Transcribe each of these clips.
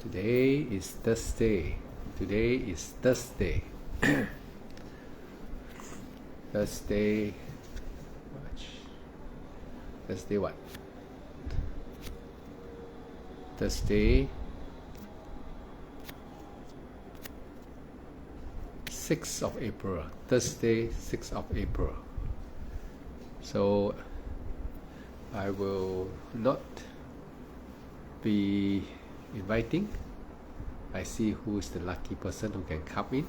Today is Thursday. Today is Thursday. Thursday. Thursday what? Thursday 6th of April. Thursday 6th of April. So I will not be inviting. I see who is the lucky person who can come in,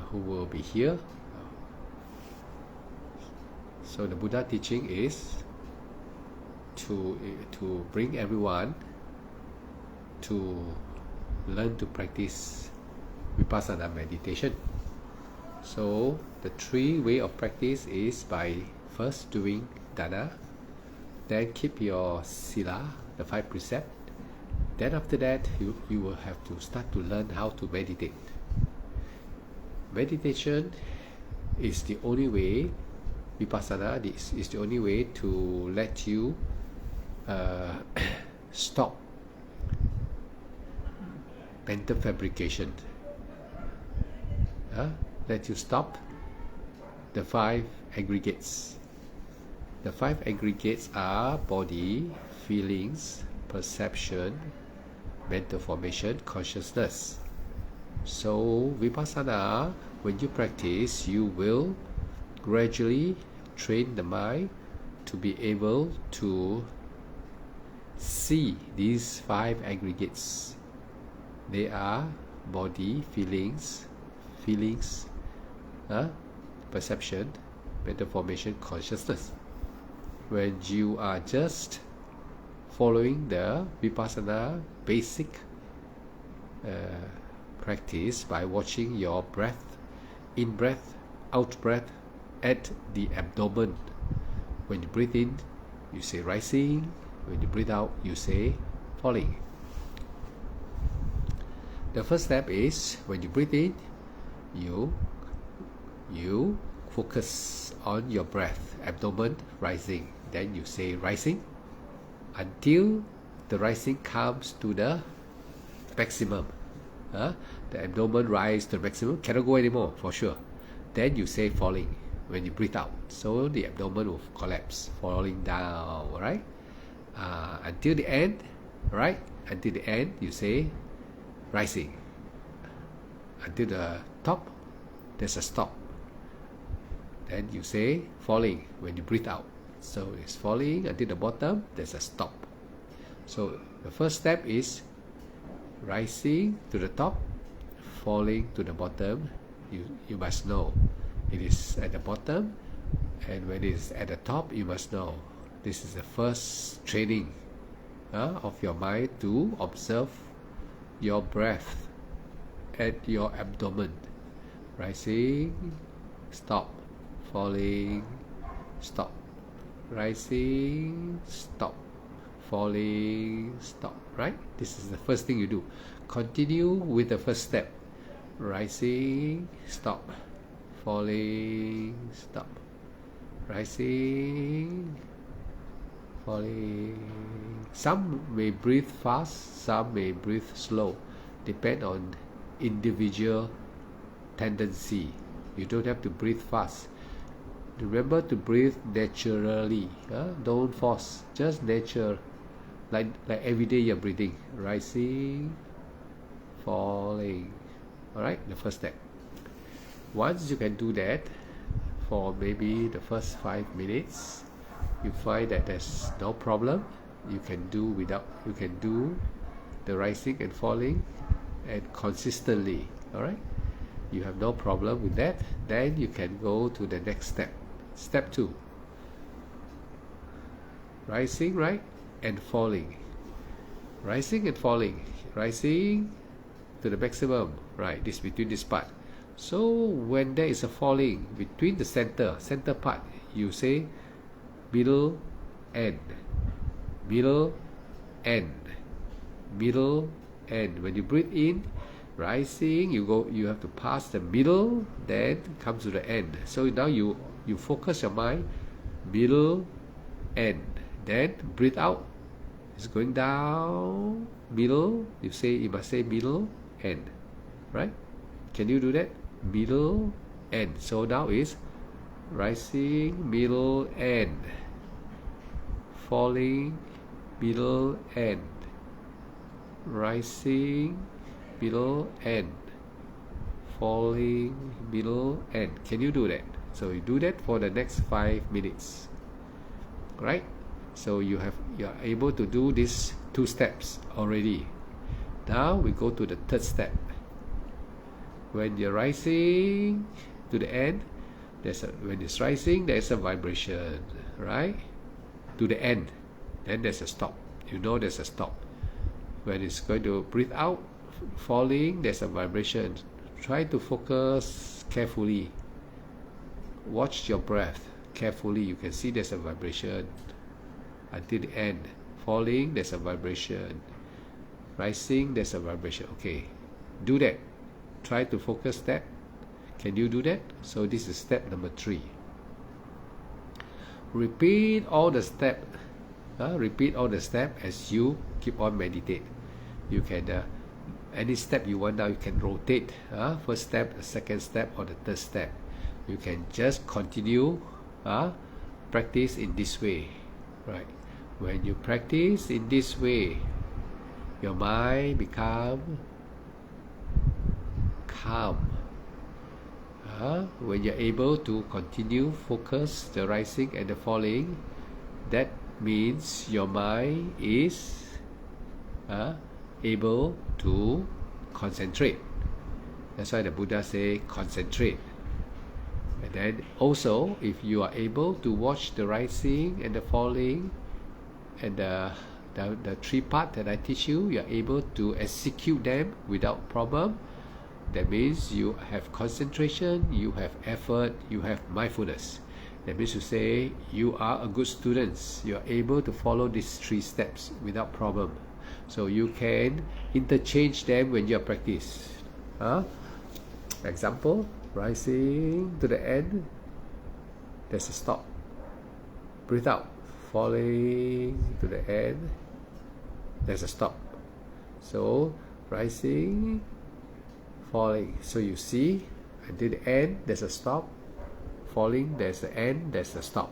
who will be here. So the Buddha teaching is to bring everyone to learn to practice Vipassana meditation. So the three way of practice is by first doing dana, then keep your sila, the 5 precepts. Then after that, you will have to start to learn how to meditate. Meditation is the only way, Vipassana is the only way to let you stop mental fabrication. Let you stop the 5 aggregates. The 5 aggregates are body, feelings, perception, mental formation, consciousness. So Vipassana, when you practice, you will gradually train the mind to be able to see these 5 aggregates. They are body, feelings, perception, mental formation, consciousness. When you are just following the Vipassana basic practice by watching your breath, in breath, out breath at the abdomen. When you breathe in, you say rising. When you breathe out, you say falling. The first step is when you breathe in, you focus on your breath, abdomen rising. Then you say rising until the rising comes to the maximum. The abdomen rise to the maximum, cannot go anymore for sure. Then you say falling when you breathe out. So the abdomen will collapse, falling down, right? Until the end, right? Until the end, you say rising. Until the top, there's a stop. Then you say falling when you breathe out. So it's falling until the bottom, there's a stop. So the first step is rising to the top, falling to the bottom. You must know it is at the bottom, and when it is at the top, you must know this is the first training of your mind to observe your breath at your abdomen. Rising, stop. Falling, stop. Rising, stop. Falling, stop. Right? This is the first thing you do. Continue with the first step. Rising, stop. Falling, stop. Rising, falling. Some may breathe fast, some may breathe slow. Depend on individual tendency. You don't have to breathe fast. Remember to breathe naturally. Don't force. Just nature. Like every day you're breathing. Rising, falling. Alright, the first step. Once you can do that for maybe the first 5 minutes, you find that there's no problem. You can do the rising and falling and consistently. Alright? You have no problem with that. Then you can go to the next step. Step 2. Rising, right? And falling. Rising and falling. Rising to the maximum. Right, this between this part. So when there is a falling between the center part, you say middle end. Middle end. Middle end. When you breathe in, rising, you have to pass the middle, then come to the end. So now you focus your mind middle end, then breathe out It's going down, middle, you must say middle, end, right? Can you do that? Middle, end. So now is rising, middle, end, falling, middle, end, rising, middle, end, falling, middle, end. Can you do that? So you do that for the next 5 minutes, right? So you are able to do these 2 steps already. Now we go to the 3rd step. When you're rising to the end, when it's rising, there's a vibration, right? To the end, then there's a stop. You know there's a stop. When it's going to breathe out, falling, there's a vibration. Try to focus carefully. Watch your breath carefully. You can see there's a vibration until the end. Falling, there's a vibration. Rising, there's a vibration. Okay, do that. Try to focus that. Can you do that? So this is step number 3. Repeat all the steps as you keep on meditate. You can any step you want now, you can rotate. First step, the second step, or the 3rd step. You can just continue practice in this way, right? When you practice in this way, your mind become calm. When you're able to continue focus the rising and the falling, that means your mind is able to concentrate. That's why the Buddha say concentrate. And then also, if you are able to watch the rising and the falling and the 3 parts that I teach you, you are able to execute them without problem. That means you have concentration, you have effort, you have mindfulness. That means to say you are a good student. You are able to follow these 3 steps without problem. So you can interchange them when you practice. Example, rising to the end, there's a stop. Breathe out. Falling to the end, there's a stop. So rising, falling. So you see, until the end, there's a stop. Falling, there's the end, there's a stop.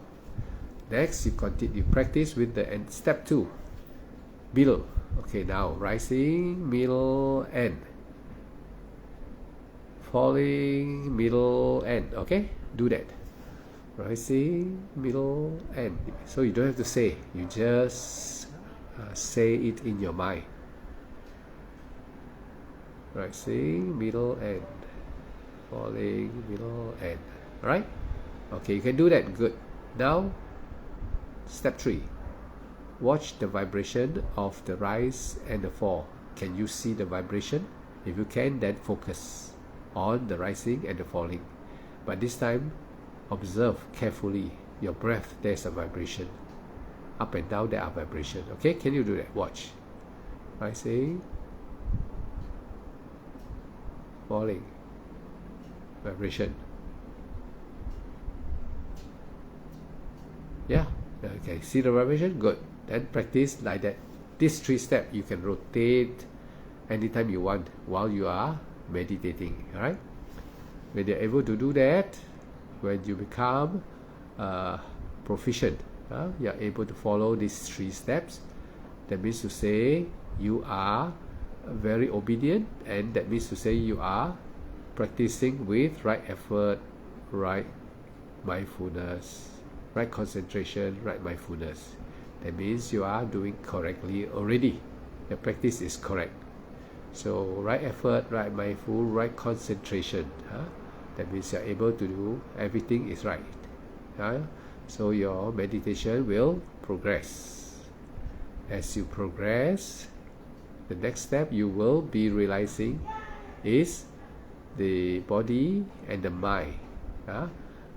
Next, you continue practice with the end. Step 2, middle. Okay, now rising, middle, end. Falling, middle, end. Okay, do that. Rising, middle, end. So you don't have to say, you just say it in your mind. Rising, middle, end. Falling, middle, end. Alright? Okay, you can do that. Good. Now, step 3. Watch the vibration of the rise and the fall. Can you see the vibration? If you can, then focus on the rising and the falling. But this time, observe carefully your breath. There's a vibration. Up and down, there are vibrations. Okay, can you do that? Watch. Rising, falling, vibration. Yeah, okay, see the vibration? Good. Then practice like that. These 3 steps you can rotate anytime you want while you are meditating. Alright? When you're able to do that, when you become proficient, you're able to follow these 3 steps. That means to say you are very obedient, and that means to say you are practicing with right effort, right mindfulness, right concentration, right mindfulness. That means you are doing correctly already. The practice is correct. So right effort, right mindful, right concentration. That means you're able to do everything is right. So your meditation will progress. As you progress, the next step you will be realizing is the body and the mind.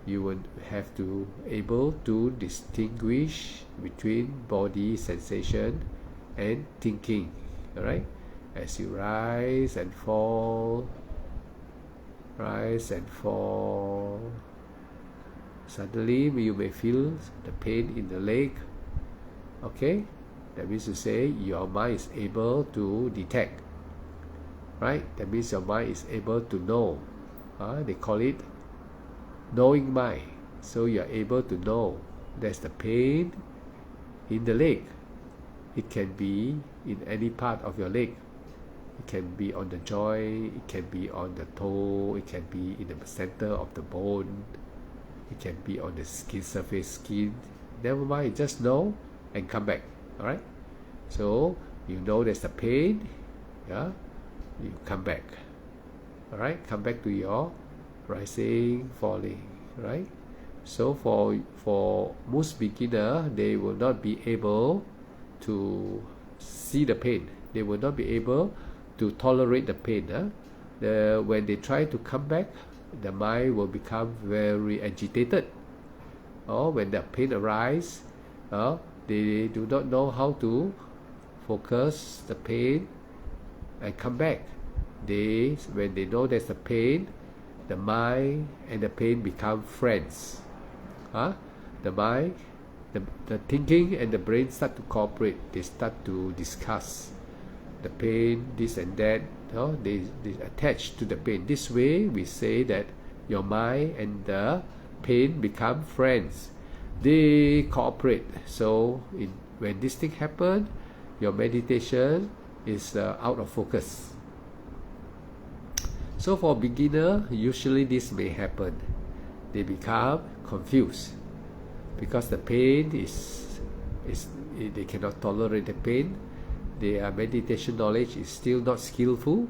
You will have to able to distinguish between body sensation and thinking. Alright? As you rise and fall, suddenly you may feel the pain in the leg. Okay? That means to say your mind is able to detect, right? That means your mind is able to know. They call it knowing mind. So you are able to know there's the pain in the leg. It can be in any part of your leg. It can be on the joint, it can be on the toe, it can be in the center of the bone, it can be on the skin surface. Never mind, just know and come back. Alright? So you know there's a pain, yeah? You come back. Alright? Come back to your rising, falling. Right? So for most beginner, they will not be able to see the pain. They will not be able to tolerate the pain. When they try to come back, the mind will become very agitated. Or when the pain arises, they do not know how to focus the pain and come back. When they know there's a pain, the mind and the pain become friends. The mind, the thinking and the brain start to cooperate. They start to discuss the pain, this and that. They attach to the pain. This way we say that your mind and the pain become friends. They cooperate. So when this thing happens, your meditation is out of focus. So for beginner, usually this may happen. They become confused because the pain they cannot tolerate the pain. Their meditation knowledge is still not skillful,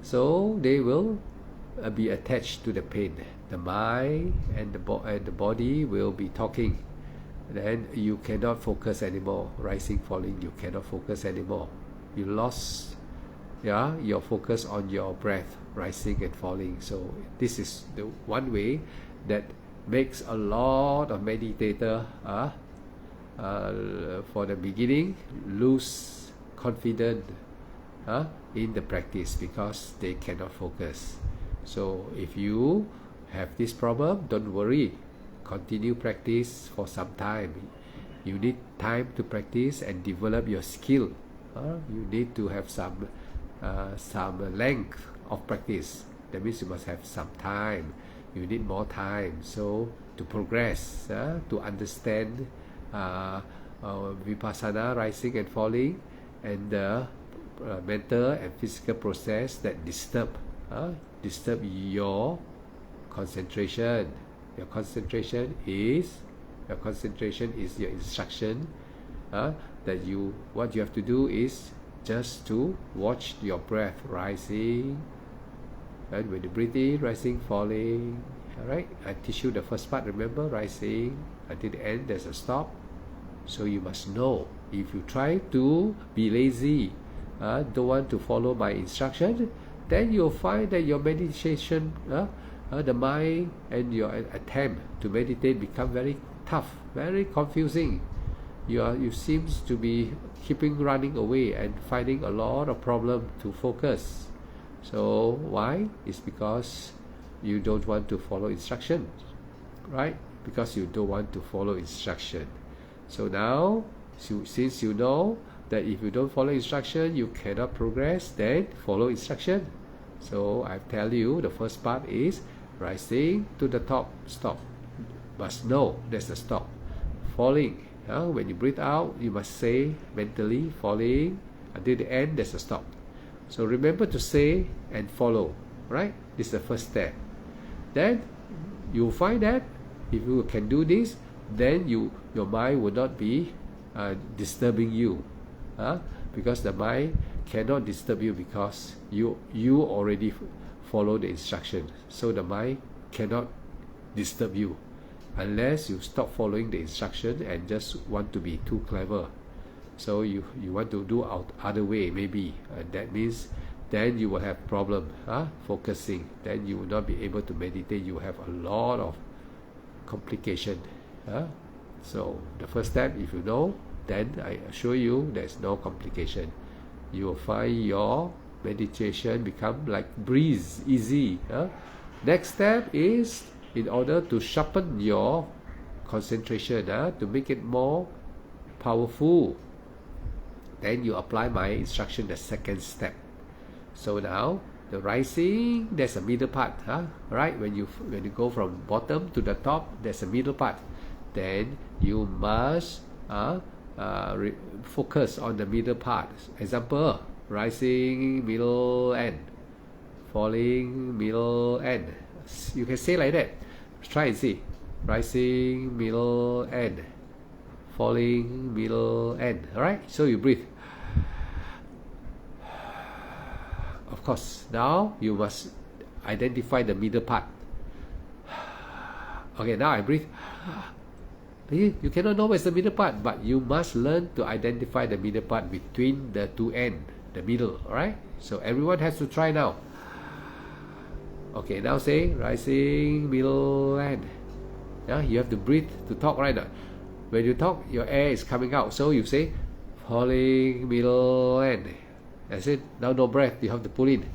so they will be attached to the pain. The mind and the body will be talking. Then you cannot focus anymore. Rising, falling, you cannot focus anymore. You lost your focus on your breath, rising and falling. So this is the one way that makes a lot of meditator for the beginning lose confidence in the practice because they cannot focus. So if you have this problem, don't worry, continue practice for some time. You need time to practice and develop your skill. You need to have some length of practice. That means you must have some time. You need more time. So to progress, to understand Vipassana, rising and falling, and the mental and physical process that disturb your concentration. Your concentration is your instruction. What you have to do is just to watch your breath rising, and when you breathe in, rising, falling. Alright, I teach you the first part, remember, rising until the end, there's a stop. So you must know. If you try to be lazy, don't want to follow my instruction, then you'll find that your meditation, the mind and your attempt to meditate become very tough, very confusing. You seems to be keeping running away and finding a lot of problem to focus. So why? It's because you don't want to follow instruction, right? Because you don't want to follow instruction. So now, since you know that if you don't follow instruction, you cannot progress, then follow instruction. So I tell you, the first part is rising to the top, stop. Must know there's a stop. Falling, when you breathe out, you must say mentally, falling, until the end, there's a stop. So remember to say and follow, right? This is the first step. Then you'll find that if you can do this, then your mind will not be disturbing you, because the mind cannot disturb you because you already follow the instruction. So the mind cannot disturb you unless you stop following the instruction and just want to be too clever. So you want to do other way maybe, that means then you will have problem focusing. Then you will not be able to meditate. You have a lot of complication. So the first step, if you know, then I assure you there's no complication. You will find your meditation become like breeze, easy. Next step is, in order to sharpen your concentration, to make it more powerful, Then you apply my instruction, the second step. So now the rising, there's a middle part, right? When you go from bottom to the top, there's a middle part. Then you must focus on the middle part. Example, rising, middle, end. Falling, middle, end. You can say like that. Try and see. Rising, middle, end. Falling, middle, end. Alright? So you breathe. Of course, now you must identify the middle part. Okay, now I breathe. You cannot know where's the middle part, but you must learn to identify the middle part between the two ends, the middle, alright? So everyone has to try now. Okay, now say rising, middle, end. Yeah, you have to breathe to talk right now. When you talk, your air is coming out, so you say falling, middle, end. That's it. Now no breath, you have to pull in.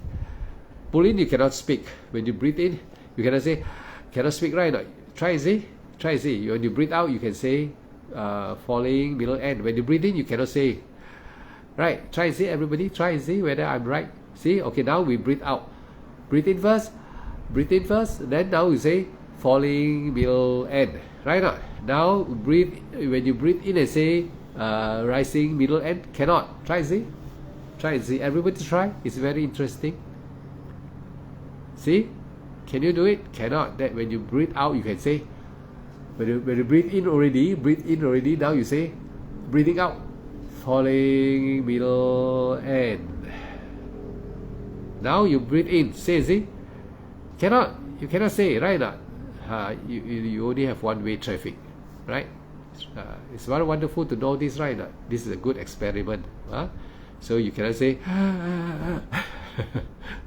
Pull in, you cannot speak. When you breathe in, you cannot say, cannot speak right now. Try and see. Try and see. When you breathe out, you can say falling, middle, end. When you breathe in, you cannot say. Right? Try and see, everybody. Try and see whether I'm right. See? Okay, now we breathe out. Breathe in first. Breathe in first. Then now you say falling, middle, end. Right now. Now breathe. When you breathe in and say rising, middle, end, cannot. Try and see. Try and see. Everybody try. It's very interesting. See? Can you do it? Cannot. That when you breathe out, you can say. When you breathe in already, now you say, breathing out, falling, middle, end. Now you breathe in. Say, see? Cannot. You cannot say, right? You only have one-way traffic, right? It's very wonderful to know this, right? This is a good experiment. So you cannot say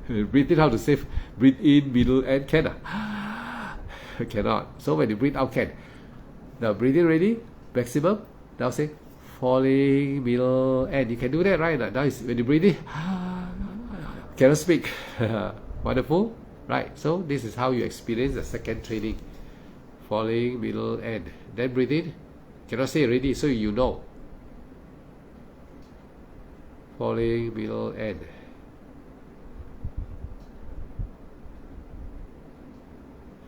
breathe in, how to say breathe in, middle, and can cannot. So when you breathe out, can. Now breathe in, ready, maximum. Now say falling, middle, end. You can do that, right? Now when you breathe in, cannot speak. Wonderful, right? So this is how you experience the second training. Falling, middle, end. Then breathe in, cannot say ready, so you know. Falling, middle, end.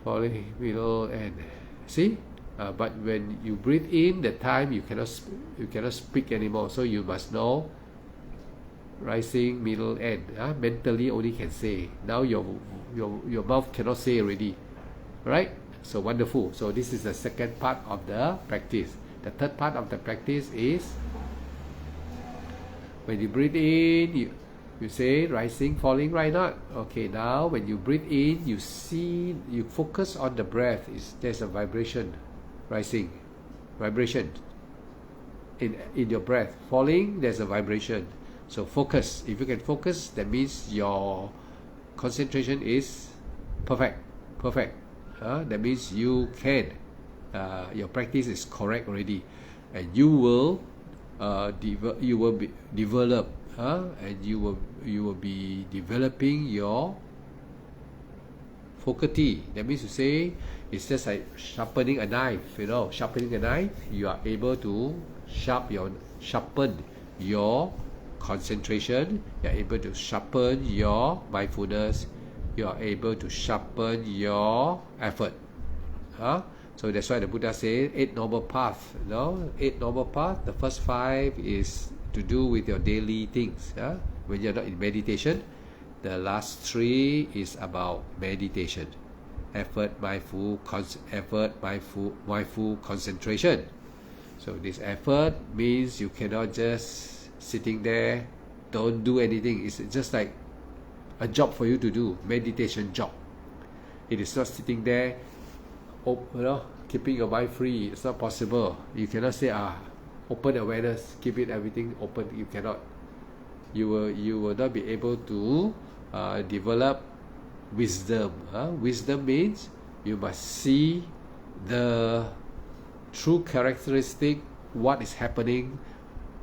Falling, middle, end. See? But when you breathe in, the time you cannot speak anymore. So you must know rising, middle, end. Mentally only can say. Now your mouth cannot say already. Right? So wonderful. So this is the second part of the practice. The third part of the practice is when you breathe in, you say rising, falling, right? Not okay. Now when you breathe in, you focus on the breath. There's a vibration, rising, vibration in your breath. Falling, there's a vibration. So focus. If you can focus, that means your concentration is perfect. That means you can. Your practice is correct already, and you will develop. And you will be developing your faculty. That means to say, it's just like sharpening a knife. Sharpening a knife, you are able to sharpen your concentration. You are able to sharpen your mindfulness. You are able to sharpen your effort. So that's why the Buddha said 8 noble paths. 8 noble paths. The first 5 is to do with your daily things. When you're not in meditation, the last 3 is about meditation. Effort, mindful, mindful concentration. So this effort means you cannot just sitting there, don't do anything. It's just like a job for you to do, meditation job. It is not sitting there, keeping your mind free. It's not possible. You cannot say open awareness, keep it everything open. You cannot. You will not be able to develop wisdom. Wisdom means you must see the true characteristic, what is happening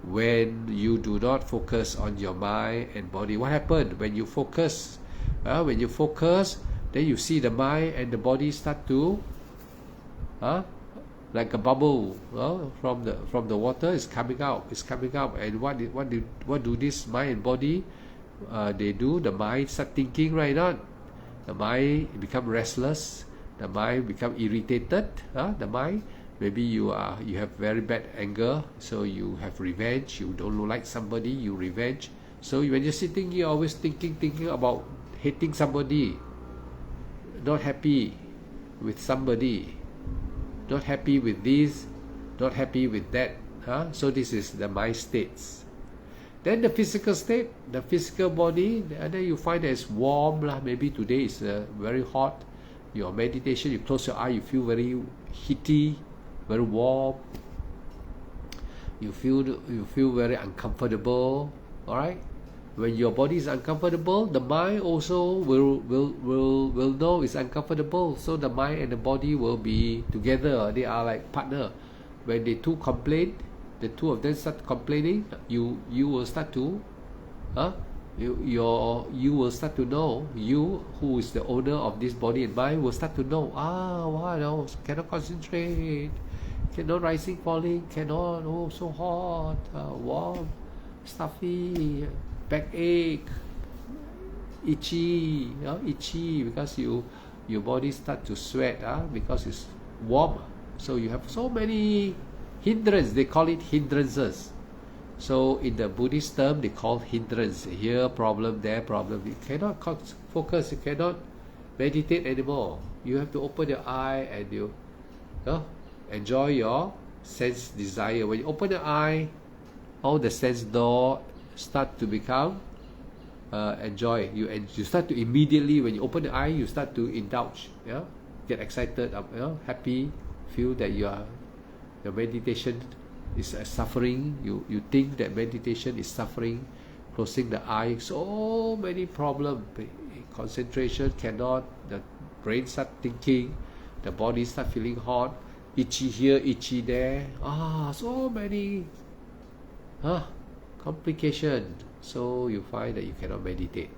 when you do not focus on your mind and body. What happened when you focus? When you focus, then you see the mind and the body start to like a bubble from the water is coming out. And what do this mind and body they do? The mind start thinking, right? Not the mind become restless, the mind become irritated. The mind, maybe you have very bad anger, so you have revenge. You don't like somebody, you revenge. So when you're sitting, you're always thinking about hating somebody, not happy with somebody, not happy with this, not happy with that. So this is the mind states. Then the physical state, the physical body, and then you find that it's warm. Maybe today is very hot. Your meditation, you close your eye, you feel very heaty, very warm. You feel very uncomfortable. All right. When your body is uncomfortable, the mind also will know it's uncomfortable. So the mind and the body will be together. They are like partner. When they two complain, the two of them start complaining, you will start to you will start to know, you who is the owner of this body and mind will start to know, wow, cannot concentrate, cannot rising falling, cannot, so hot, warm, stuffy, backache, itchy because your body start to sweat because it's warm. So you have so many hindrance, they call it hindrances. So in the Buddhist term, they call hindrance. Here problem, there problem. You cannot focus, you cannot meditate anymore. You have to open your eye and you enjoy your sense desire. When you open your eye, all the sense door start to become enjoy. You start to immediately, when you open the eye, you start to indulge, get excited, happy, feel that your meditation is suffering. You think that meditation is suffering. Closing the eye, so many problems. Concentration cannot. The brain start thinking. The body start feeling hot. Itchy here, itchy there. So many complication. So you find that you cannot meditate.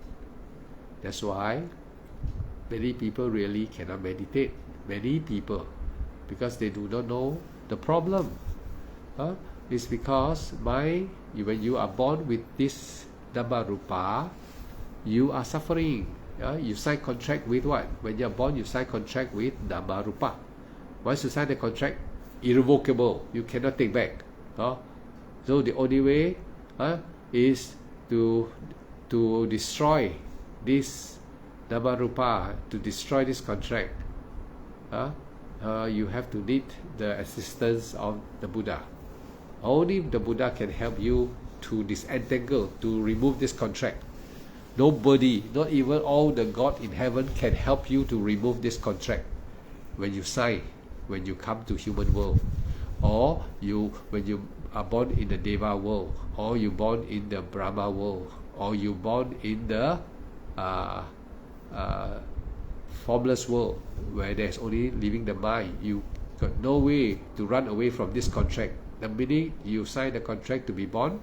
That's why many people really cannot meditate. Many people, because they do not know the problem. It's because when you are born with this Dhamma Rupa, you are suffering. You sign contract with what? When you are born, you sign contract with Dhamma Rupa. Once you sign the contract, irrevocable. You cannot take back. So the only way is to destroy this Dhamma Rupa, to destroy this contract. You have to need the assistance of the Buddha. Only the Buddha can help you to disentangle, to remove this contract. Nobody, not even all the God in heaven, can help you to remove this contract. When you sign, when you come to human world, or when you are born in the Deva world, or you born in the Brahma world, or you born in the formless world, where there's only living the mind, you got no way to run away from this contract. The minute you sign the contract to be born,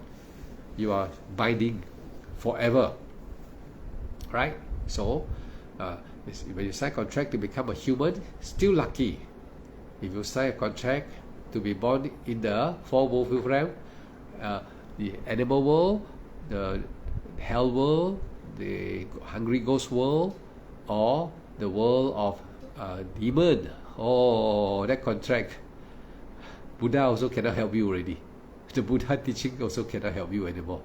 you are binding forever, right? So when you sign a contract to become a human, still lucky. If you sign a contract to be born in the four woeful realm, the animal world, the hell world, the hungry ghost world, or the world of demon, that contract, Buddha also cannot help you already. The Buddha teaching also cannot help you anymore.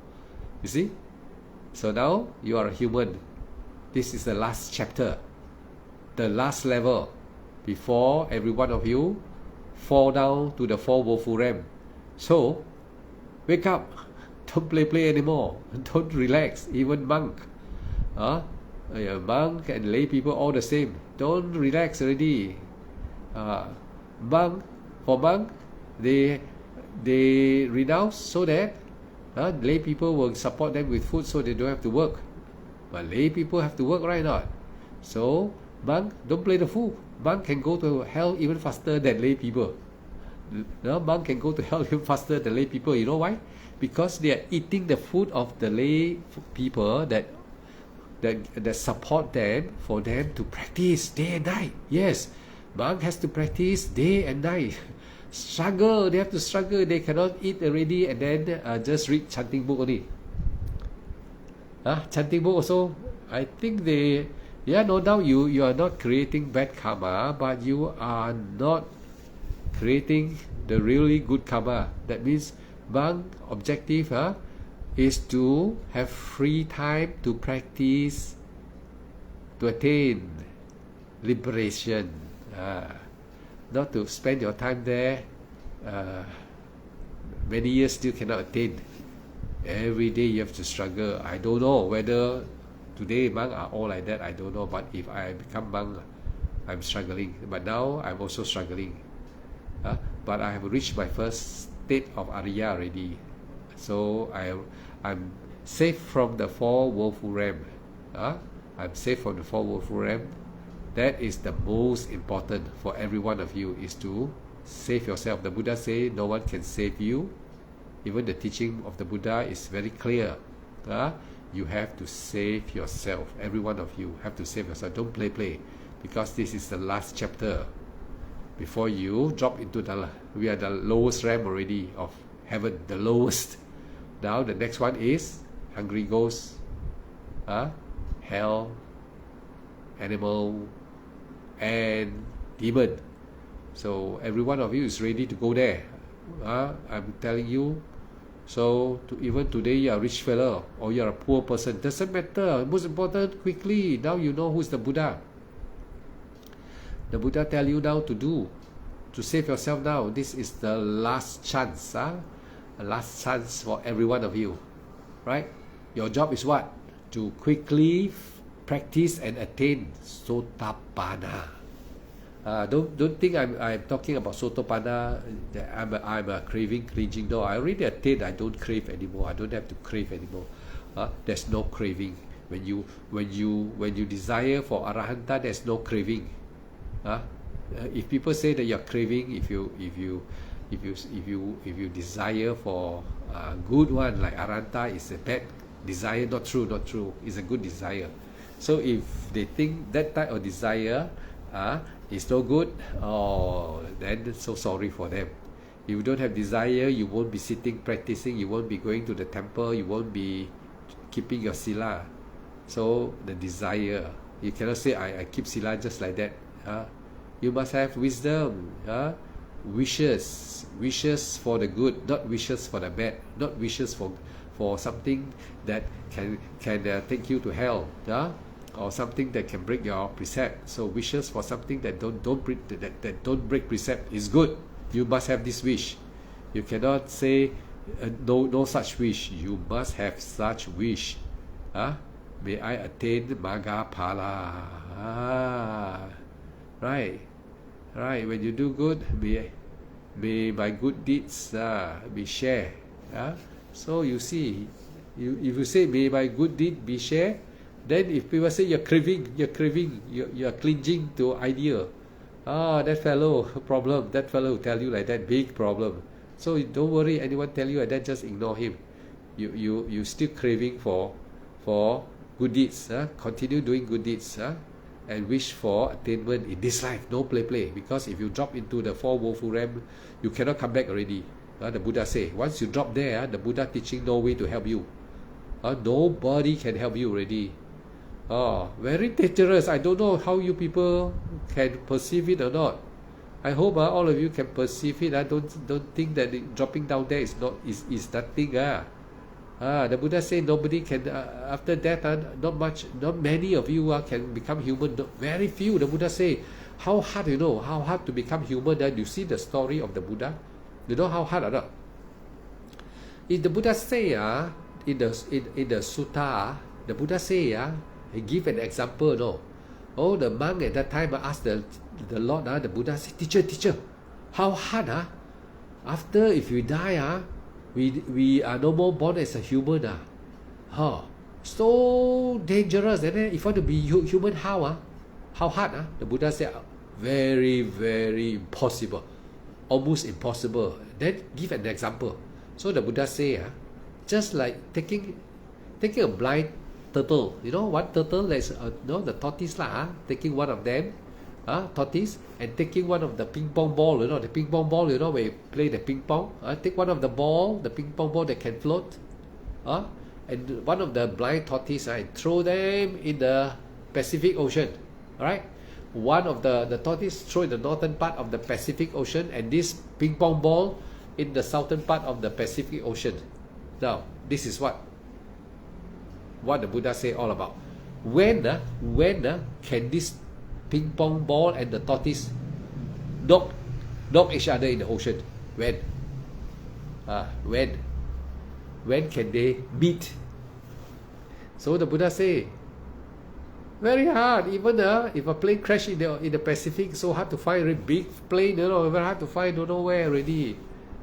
You see? So now you are a human. This is the last chapter, the last level, before every one of you fall down to the four woeful realm. So wake up. Don't play anymore. Don't relax. Even monk, monk and lay people all the same. Don't relax already. Monk, they renounce so that lay people will support them with food, so they don't have to work. But lay people have to work, right? Not. So monk, don't play the fool. Monk can go to hell even faster than lay people. Monk can go to hell even faster than lay people. You know why? Because they are eating the food of the lay people that support them, for them to practice day and night. Yes, monk has to practice day and night. struggle. They have to struggle. They cannot eat already and then just read chanting book only. Chanting book also, I think they, no doubt you are not creating bad karma, but you are not creating the really good karma. That means monk objective is to have free time to practice, to attain liberation, not to spend your time there many years still cannot attain. Every day you have to struggle. I don't know whether today monks are all like that, I don't know, but if I become monk, I'm struggling. But now I'm also struggling. But I have reached my first state of Arya already. So I'm safe from the four woeful realm. I'm safe from the four woeful realm. That is the most important for every one of you, is to save yourself. The Buddha say no one can save you. Even the teaching of the Buddha is very clear. You have to save yourself. Every one of you have to save yourself. Don't play. Because this is the last chapter. Before you drop into we are the lowest realm already of heaven, the lowest. Now the next one is hungry ghosts, hell, animal, and demon. So every one of you is ready to go there. I'm telling you. So even today you are a rich fellow or you are a poor person, doesn't matter. Most important, quickly, now you know who's the Buddha. The Buddha tell you now to save yourself now. This is the last chance, a last chance for every one of you, right? Your job is what? To quickly practice and attain Sotapanna. Don't think I'm talking about Sotapanna. I'm a craving, cringing. No, I already attained. I don't crave anymore. I don't have to crave anymore. There's no craving. When you desire for Arahanta, there's no craving. If people say that you're craving, if you desire for a good one like Arahanta, is a bad desire. Not true. It's a good desire. So if they think that type of desire is no good, then so sorry for them. If you don't have desire, you won't be sitting practicing, you won't be going to the temple, you won't be keeping your sila. So the desire, you cannot say I keep sila just like that. You must have wisdom, wishes for the good, not wishes for the bad, not wishes for something that can take you to hell, or something that can break your precept. So wishes for something that don't break precept is good. You must have this wish. You cannot say no such wish. You must have such wish. May I attain Magaphala. Right. When you do good, may my good deeds be shared. So you see, if you say may my good deed be shared, then if people say you're craving, you're clinging to idea, that fellow problem, that fellow tell you like that, big problem. So don't worry, anyone tell you like that, just ignore him. You still craving for good deeds, continue doing good deeds, and wish for attainment in this life. No play. Because if you drop into the four woeful realm, you cannot come back already. The Buddha say, once you drop there, the Buddha teaching no way to help you. Nobody can help you already. Very dangerous. I don't know how you people can perceive it or not. I hope all of you can perceive it. I don't think that dropping down there is nothing. The Buddha say nobody can after death. Not many of you can become human. Very few. The Buddha say, how hard how hard to become human. Then you see the story of the Buddha. You know how hard or not? If the Buddha say in the sutta, the Buddha say he give an example. The monk at that time asked the Lord, the Buddha said, teacher, how hard after if we die we are no more born as a human so dangerous. And then if you want to be human, how hard The Buddha said, very, very impossible, almost impossible. Then give an example. So the Buddha say just like taking a blind turtle, one turtle, that's the tortoise taking one of them, tortoise, and taking one of the ping pong ball, the ping pong ball, where you play the ping pong, take one of the ping pong ball that can float, and one of the blind tortoise, and throw them in the Pacific Ocean, all right? One of the tortoise throw in the northern part of the Pacific Ocean, and this ping pong ball in the southern part of the Pacific Ocean. Now, this is what the Buddha say all about. When can this ping pong ball and the tortoise knock each other in the ocean? When can they meet? So the Buddha say, very hard. Even if a plane crash in the Pacific, so hard to find. A big plane, very hard to find. Don't know where already.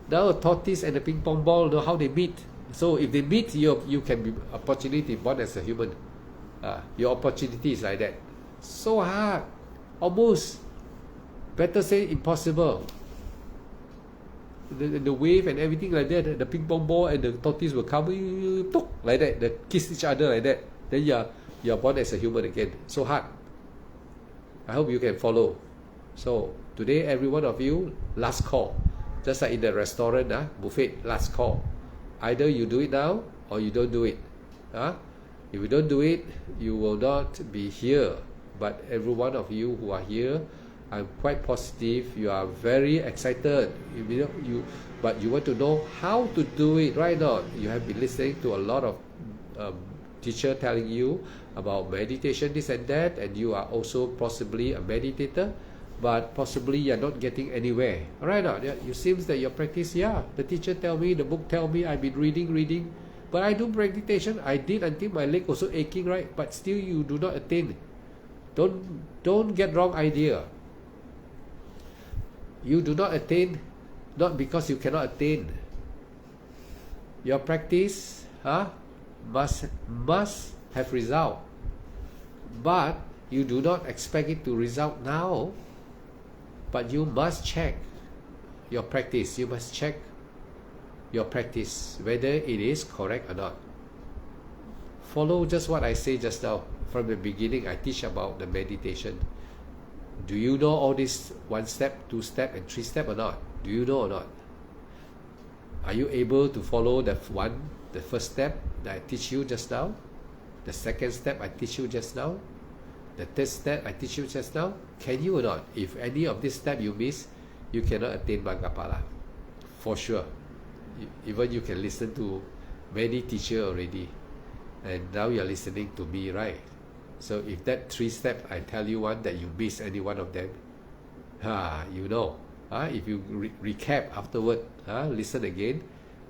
Now a tortoise and a ping pong ball, how they meet. So if they meet, you can be opportunity born as a human. Your opportunity is like that. So hard, almost. Better say impossible. The wave and everything like that. The ping pong ball and the tortoise will come like that. They kiss each other like that. Then you're born as a human again. So hard. I hope you can follow. So today, every one of you, last call. Just like in the restaurant, buffet, last call. Either you do it now or you don't do it. If you don't do it, you will not be here. But every one of you who are here, I'm quite positive you are very excited. But you want to know how to do it, right now. You have been listening to a lot of teacher telling you about meditation, this and that, and you are also possibly a meditator, but possibly you're not getting anywhere. Right now, it seems that your practice, the teacher tell me, the book tell me, I've been reading, but I do meditation. I did until my leg also aching, right? But still you do not attain. Don't get wrong idea. You do not attain, not because you cannot attain. Your practice must have result. But you do not expect it to result now. But you must check your practice. You must check your practice, whether it is correct or not. Follow just what I say just now. From the beginning, I teach about the meditation. Do you know all this 1 step, 2 step, and 3 step or not? Do you know or not? Are you able to follow the first step that I teach you just now? The second step I teach you just now? The third step I teach you just now? Can you or not? If any of this step you miss, you cannot attain Maggaphala. For sure. Even you can listen to many teachers already. And now you're listening to me, right? So if that 3 step, I tell you one that you miss any one of them, you know. If you recap afterward, listen again.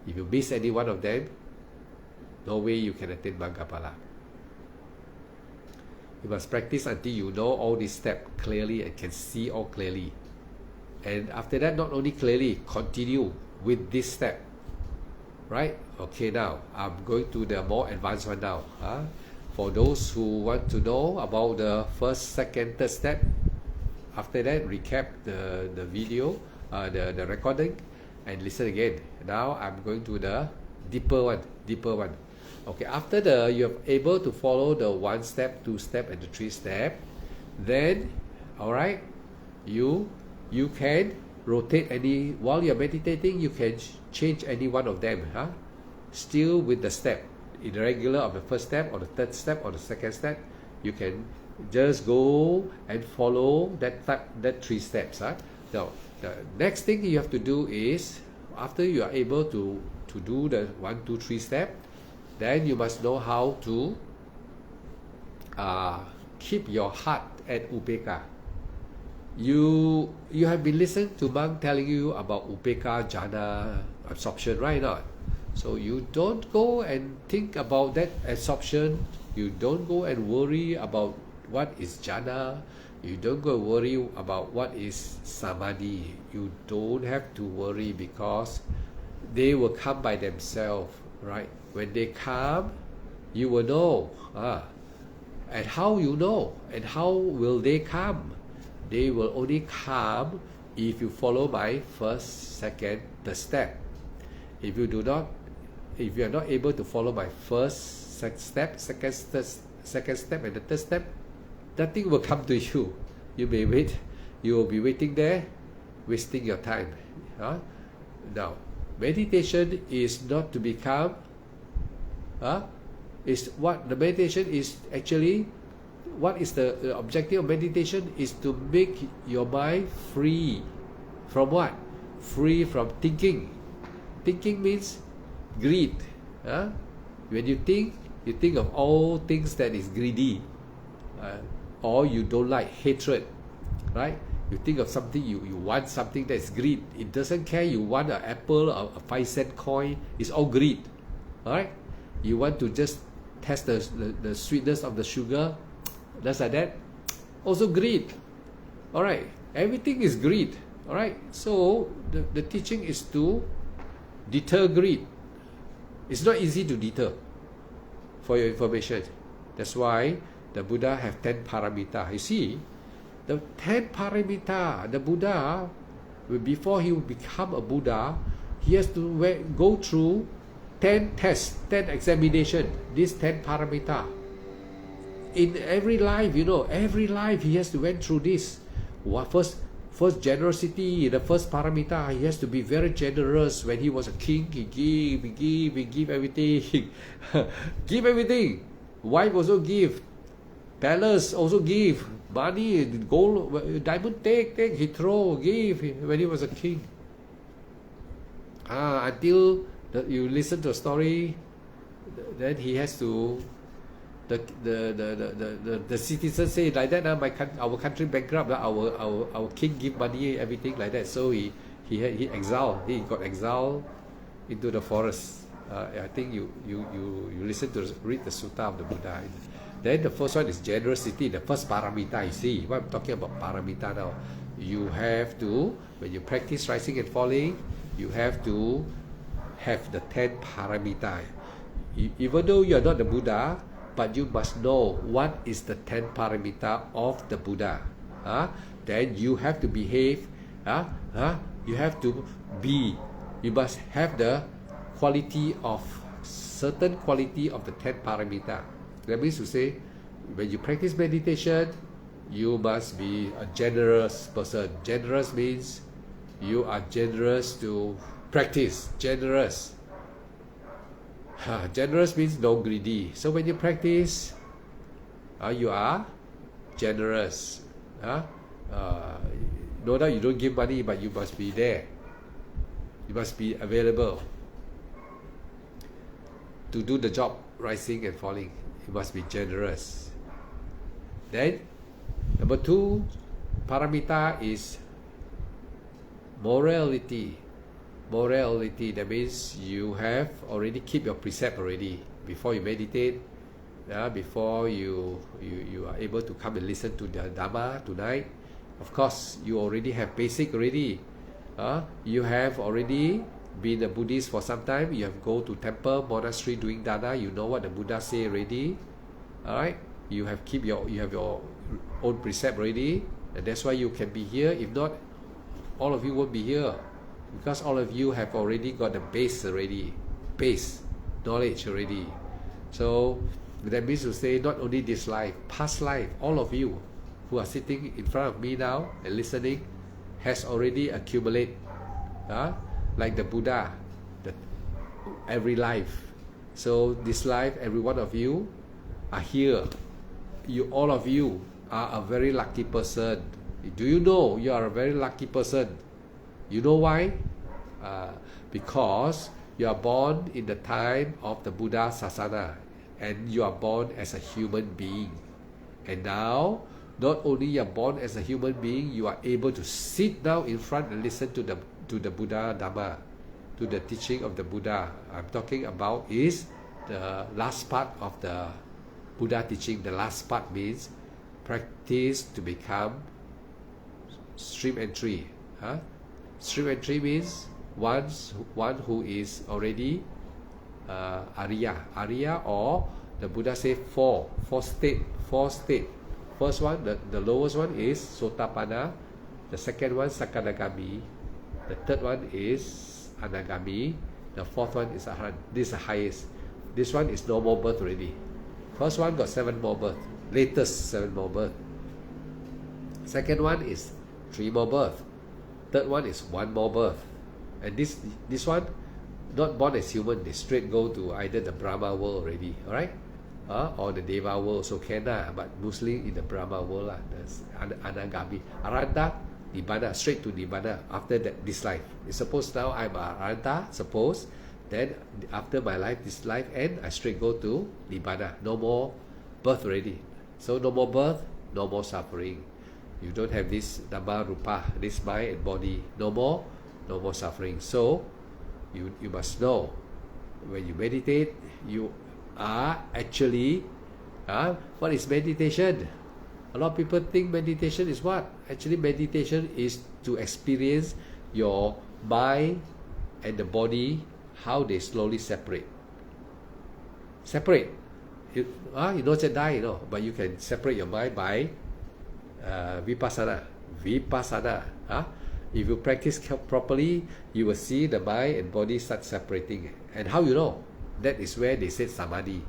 If you miss any one of them, no way you can attain Maggaphala. You must practice until you know all these steps clearly and can see all clearly. And after that, not only clearly, continue with this step. Right? Okay, now I'm going to the more advanced one now. For those who want to know about the first, second, third step, after that, recap the video, the recording, and listen again. Now I'm going to the deeper one. Okay, after you're able to follow the 1 step, 2 step, and the 3 step, then, all right, you can rotate while you're meditating, you can change any one of them, still with the step, irregular of the first step or the third step or the second step. You can just go and follow that 3 steps. Now, the next thing you have to do is, after you are able to do the 1, 2, 3 step, then you must know how to keep your heart at Upekkha. You have been listening to monk telling you about Upekkha jhana absorption, right now. So you don't go and think about that absorption. You don't go and worry about what is jhana. You don't go worry about what is samadhi. You don't have to worry because they will come by themselves, right? When they come, you will know. And how you know? And how will they come? They will only come if you follow my first, second, third step. If you are not able to follow my first step, second step, and the third step, nothing will come to you. you may wait. You will be waiting there, wasting your time. Now, meditation is not to become. Is what the meditation is actually. What is the objective of meditation? Is to make your mind free from what? Free from thinking. Thinking means greed. When you think of all things that is greedy, or you don't like, hatred, right? You think of something, you want something that is greed. It doesn't care you want an apple or a 5-cent coin. It's all greed. Alright? You want to just test the sweetness of the sugar. Just like that. Also greed. Alright? Everything is greed. Alright? So the teaching is to deter greed. It's not easy to deter, for your information. That's why the Buddha have 10 paramita. You see, the 10 paramita, the Buddha, before he will become a Buddha, he has to go through 10 tests, 10 examination, these 10 paramita. In every life, every life he has to went through this. First, generosity, the first paramita, he has to be very generous. When he was a king, he give everything. Give everything. Wife also give. Palace also give. Money, gold, diamond, take, he throw, give when he was a king. Until you listen to a story, then he has to. The citizens say like that. Our country bankrupt. Our king give money, everything like that. So he exiled. He got exiled into the forest. I think you listen to read the Sutta of the Buddha. Then the first one is generosity. The first paramita. You see what I'm talking about, paramita now. You have to, when you practice rising and falling, you have to have the 10 paramita. Even though you are not the Buddha, but you must know what is the 10 paramita of the Buddha. Then you have to behave. You have to be. You must have the quality of certain quality of the 10 paramita. That means to say, when you practice meditation, you must be a generous person. Generous means you are generous to practice. Generous. Generous means no greedy. So when you practice, you are generous. No doubt you don't give money, but you must be there. You must be available to do the job, rising and falling. You must be generous. Then, number 2, paramita is morality. Morality, that means you have already keep your precept already before you meditate, before you are able to come and listen to the Dhamma tonight. Of course, you already have basic already. You have already been a Buddhist for some time. You have go to temple, monastery doing dana. You know what the Buddha say already. Alright, you have your own precept already, and that's why you can be here. If not, all of you won't be here. Because all of you have already got the base knowledge already. So that means to say, not only this life, past life, all of you who are sitting in front of me now and listening has already accumulated, like the Buddha, every life. So this life, every one of you are here. All of you are a very lucky person. Do you know you are a very lucky person? You know why? Because you are born in the time of the Buddha Sasana, and you are born as a human being. And now, not only you are born as a human being, you are able to sit down in front and listen to the Buddha Dhamma, to the teaching of the Buddha. I'm talking about is the last part of the Buddha teaching. The last part means practice to become stream entry. Stream entry means one who is already Arya, or the Buddha say four state. First one, the lowest one is Sotapanna. The second one Sakadagami. The third one is Anagami. The fourth one is Arhat. This is the highest. This one is no more birth already. First one got 7 more birth. Latest 7 more birth. Second one is 3 more birth. Third one is 1 more birth. And this one, not born as human, they straight go to either the Brahma world already, alright? Or the Deva world, so can but mostly in the Brahma world, there's Anagami. Arhanta, Nibbana, straight to Nibbana after this life. Suppose now I'm Arhanta, suppose, then after my life, this life end, I straight go to Nibbana. No more birth already. So no more birth, no more suffering. You don't have this Nama Rupa, this mind and body. No more suffering. So you must know, when you meditate, you are actually, what is meditation? A lot of people think meditation is what? Actually, meditation is to experience your mind and the body, how they slowly separate. You don't just die, but you can separate your mind by Vipassana. If you practice properly, you will see the mind and body start separating. And how you know? That is where they said Samadhi.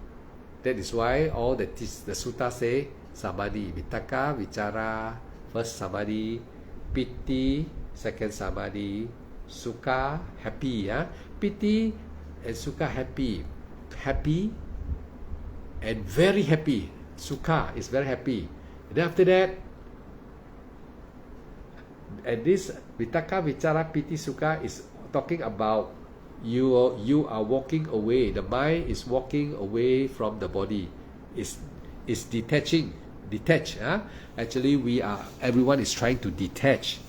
That is why all the sutta say Samadhi. Vitakka, Vichara, first Samadhi. Piti, second Samadhi. Sukha, happy. Piti and Sukha, happy. Happy and very happy. Sukha is very happy. And then after that, and this Vitakka, Vichara, Piti, Sukha is talking about you are walking away. The mind is walking away from the body. It's detached. Actually, everyone is trying to detach,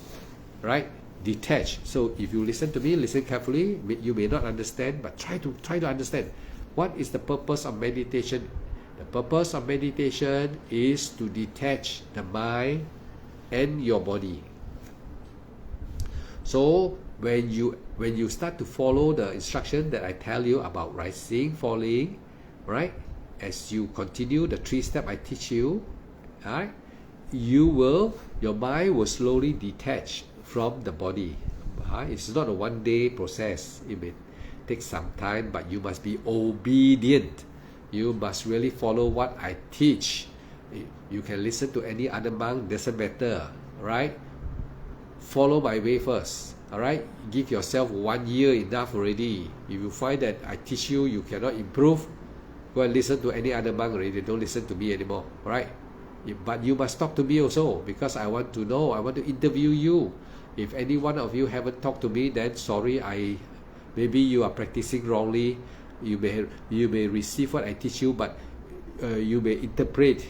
right? Detach. So if you listen to me, listen carefully. You may not understand, but try to understand. What is the purpose of meditation? The purpose of meditation is to detach the mind and your body. So when you start to follow the instruction that I tell you about rising, falling, right? As you continue the 3 steps I teach you, right? Your mind will slowly detach from the body. It's not a one-day process. It may take some time, but you must be obedient. You must really follow what I teach. You can listen to any other monk, doesn't matter, right? Follow my way first. Alright, give yourself 1 year enough already. If you find that I teach you, you cannot improve, go and listen to any other monk already. Don't listen to me anymore. Alright, but you must talk to me also, because I want to know. I want to interview you. If any one of you haven't talked to me, then sorry, maybe you are practicing wrongly. You may receive what I teach you, but you may interpret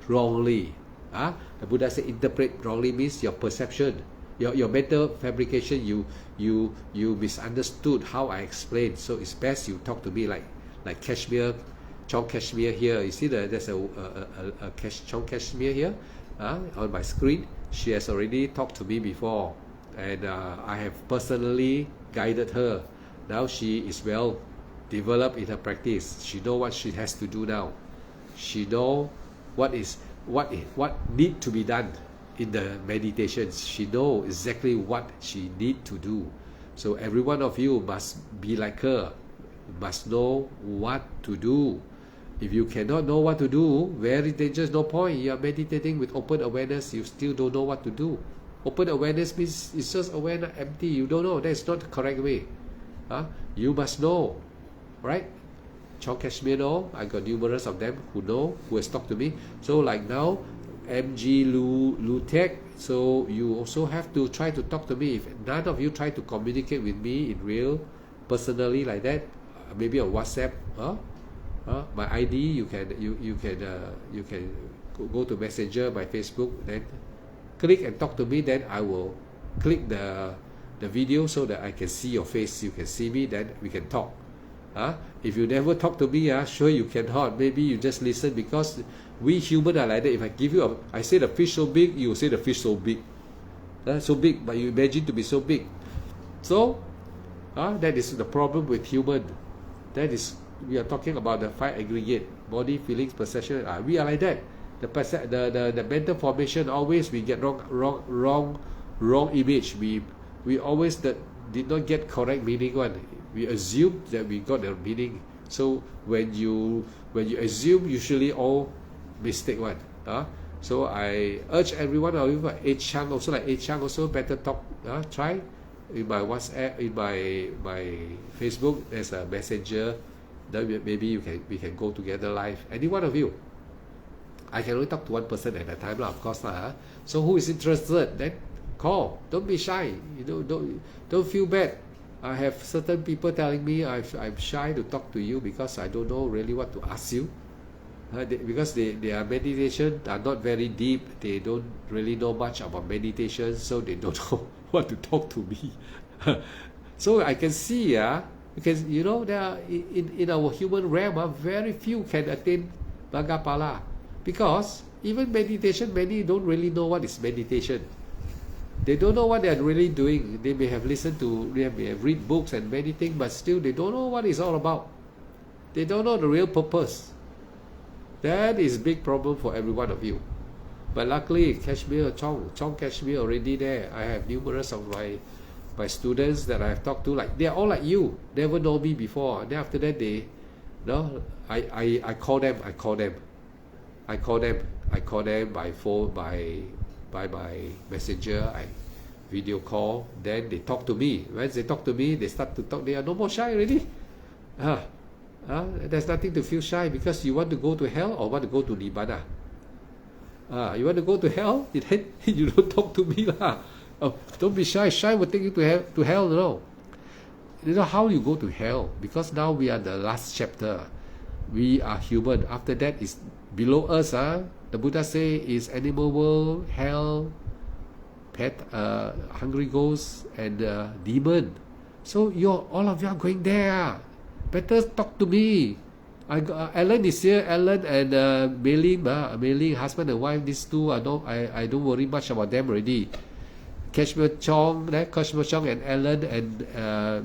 wrongly. The Buddha said interpret wrongly means your perception. Your mental fabrication, you misunderstood how I explained. So it's best you talk to me like Kashmir, Chong Kashmir here. You see there's a Chong Kashmir here on my screen. She has already talked to me before, and I have personally guided her. Now she is well developed in her practice. She knows what she has to do now. She knows what need to be done in the meditations. She knows exactly what she need to do. So every one of you must be like her, must know what to do. If you cannot know what to do, very dangerous, no point. You are meditating with open awareness, you still don't know what to do. Open awareness means it's just awareness, empty. You don't know. That's not the correct way. You must know, right? Chong Kashmir know. I got numerous of them who know, who has talked to me. So like now, MG Lu Tek, so you also have to try to talk to me. If none of you try to communicate with me in real, personally like that, maybe on WhatsApp, my ID, you can go to Messenger, my Facebook, then click and talk to me. Then I will click the video so that I can see your face. You can see me, then we can talk. If you never talk to me, sure you cannot. Maybe you just listen, because we human are like that. If I give you I say the fish so big, you say the fish so big. So big, but you imagine to be so big. So that is the problem with human. That is, we are talking about the 5 aggregate: body, feelings, perception. We are like that. The mental formation, always we get wrong image. We always did not get correct meaning one. We assume that we got the meaning. So when you assume, usually all mistake one. So I urge everyone, or even A Chang also, like A Chang also, better talk, try in my WhatsApp, in my Facebook, there's a messenger. Then maybe we can go together live. Any one of you. I can only talk to one person at a time, of course. So who is interested, then call. Don't be shy. Don't feel bad. I have certain people telling me I'm shy to talk to you because I don't know really what to ask you. Because their meditation are not very deep. They don't really know much about meditation, so they don't know what to talk to me. So I can see, because there are, in our human realm, very few can attain Bhagapala. Because even meditation, many don't really know what is meditation. They don't know what they are really doing. They may have listened to, they may have read books and many things, but still they don't know what it's all about. They don't know the real purpose. That is a big problem for every one of you. But luckily, Kashmir, Chong Kashmir already there. I have numerous of my students that I have talked to. Like, they're all like you. Never know me before. Then after that, I call them by phone, by my messenger. I video call. Then they talk to me. Once they talk to me, they start to talk. They are no more shy already. There's nothing to feel shy, because you want to go to hell or want to go to Nibbana. You want to go to hell? Then you don't talk to me lah. Don't be shy. Shy will take you to hell. No. You know how you go to hell? Because now we are the last chapter. We are human. After that is below us. The Buddha say is animal world, hell, pet, hungry ghosts, and demon. So all of you are going there. Better talk to me. Alan is here. Alan and Mei Ling, husband and wife. These two, I don't worry much about them already. Kashmir Chong and Alan and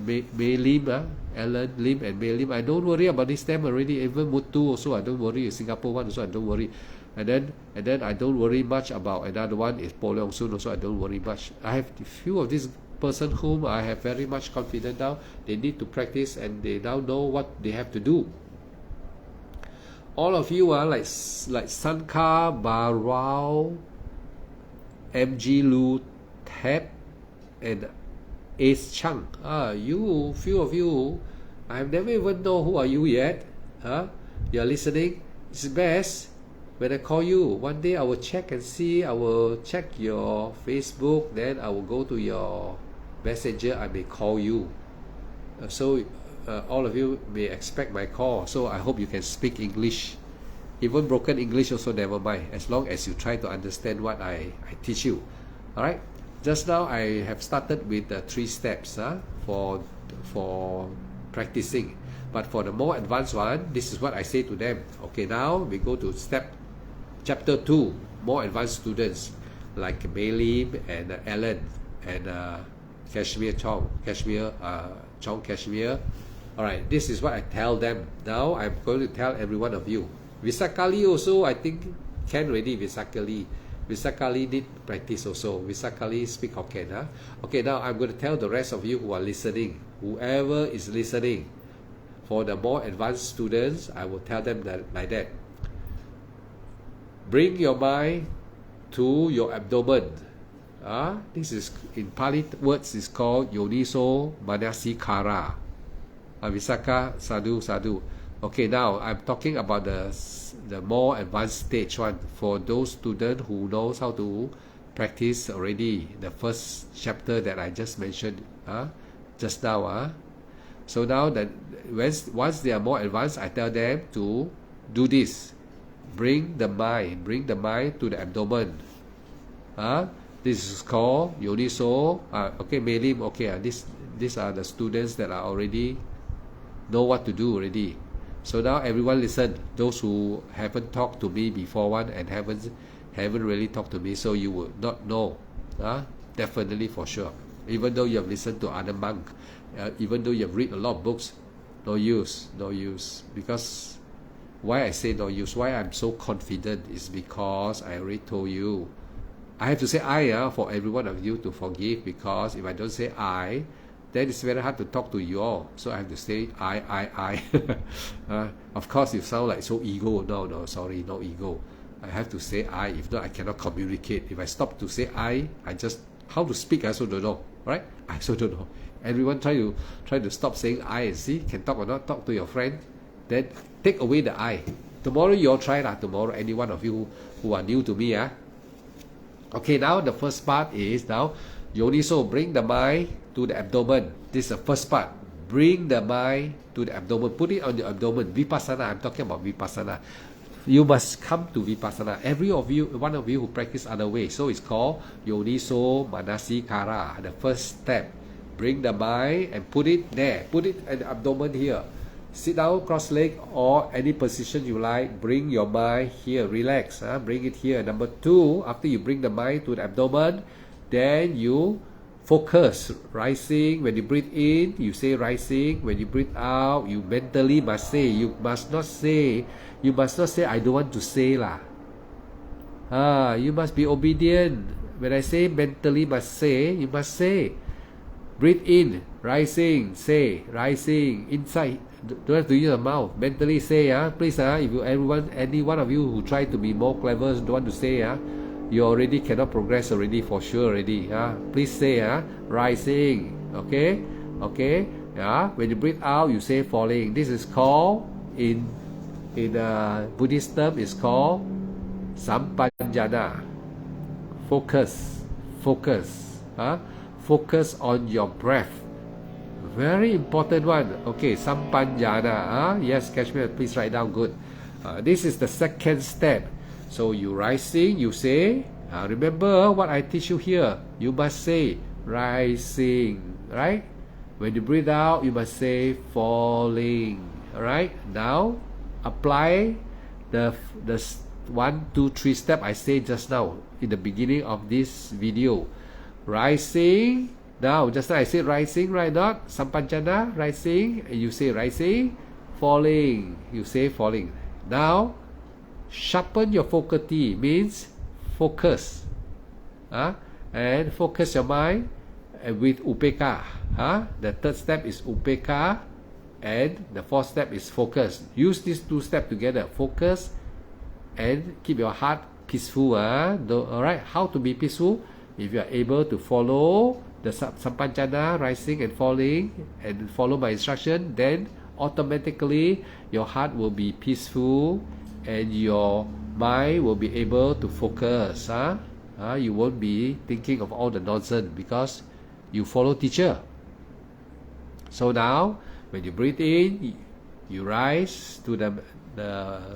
Mei Lim, Alan Lim and Mei Lim. I don't worry about this them already. Even Mutu also, I don't worry. Singapore one also, I don't worry. And then I don't worry much about another one is Po Leong Soon also. I don't worry much. I have a few of these person whom I have very much confidence now. They need to practice and they now know what they have to do. All of you are like Sankar Barao, MG Lu Ted, and Ace Chang. Few of you, I have never even know who are you yet. You're listening. It's best when I call you. One day I will check and see. I will check your Facebook. Then I will go to your messenger. I may call you. So all of you may expect my call. So I hope you can speak English. Even broken English also never mind, as long as you try to understand what I teach you. Alright? Just now I have started with the 3 steps for practicing. But for the more advanced one, this is what I say to them. Okay, now we go to chapter 2, more advanced students like Mei Lim and Alan and Chong Kashmir. Alright, this is what I tell them. Now I'm going to tell every one of you. Visakali also, I think, can already. Visakali need practice also. Visakali speak Hokkien. Okay, now I'm going to tell the rest of you who are listening. Whoever is listening, for the more advanced students, I will tell them like that. Bring your mind to your abdomen. This is, in Pali words, is called Yoniso Manasikara. Visaka Sadhu. Okay, now I'm talking about the more advanced stage one, for those students who knows how to practice already. The first chapter that I just mentioned just now. So now that once they are more advanced, I tell them to do this. Bring the mind to the abdomen. This is called Yoniso. Okay, Mei Lim. Okay, these are the students that are already know what to do already. So now everyone listen. Those who haven't talked to me before one and haven't really talked to me, so you will not know. Definitely for sure. Even though you have listened to other monks, even though you have read a lot of books, no use. Because why I say no use, why I'm so confident is because I already told you. I have to say I for every one of you to forgive, because if I don't say I, then it's very hard to talk to you all. So I have to say I. Of course, you sound like so ego. No, sorry, no ego. I have to say I. If not, I cannot communicate. If I stop to say I just, how to speak I also don't know, right? I also don't know. Everyone try to stop saying I and see can talk or not talk to your friend. Then take away the I. Tomorrow you all try lah. Tomorrow, any one of you who are new to me, Okay, now the first part is now Yoniso, bring the mind to the abdomen. This is the first part. Bring the mind to the abdomen. Put it on the abdomen. Vipassana. I'm talking about Vipassana. You must come to Vipassana. One of you who practice other way. So it's called Yoniso Manasikara. The first step. Bring the mind and put it there. Put it at the abdomen here. Sit down, cross leg, or any position you like. Bring your mind here. Relax. Bring it here. Number 2, after you bring the mind to the abdomen, then you focus. Rising. When you breathe in, you say rising. When you breathe out, you mentally must say. You must not say, I don't want to say lah. You must be obedient. When I say mentally must say, you must say. Breathe in, rising, say, rising, inside. Don't have to use the mouth. Mentally say, please, if any one of you who try to be more clever, don't want to say, you already cannot progress already for sure already. Please say, rising, okay? When you breathe out, you say falling. This is called, in Buddhist term, is called Sampanjana. Focus. Focus on your breath. Very important one. Okay, Sampanjana. Yes, Kashmir, please write down. Good. This is the second step. So you rising, you say. Remember what I teach you here. You must say rising, right? When you breathe out, you must say falling. Alright. Now apply the 1, 2, 3 step I said just now in the beginning of this video. Rising. Now, just now I said rising, right? Not Sampanjana, rising. And you say rising. Falling. You say falling. Now, sharpen your faculty. Means focus. And focus your mind with Upeka. The third step is Upeka. And the fourth step is focus. Use these 2 steps together. Focus and keep your heart peaceful. Alright, how to be peaceful? If you are able to follow the Sampanjana, rising and falling, and follow my instruction, then automatically your heart will be peaceful and your mind will be able to focus. You won't be thinking of all the nonsense because you follow teacher. So now, when you breathe in, you rise to the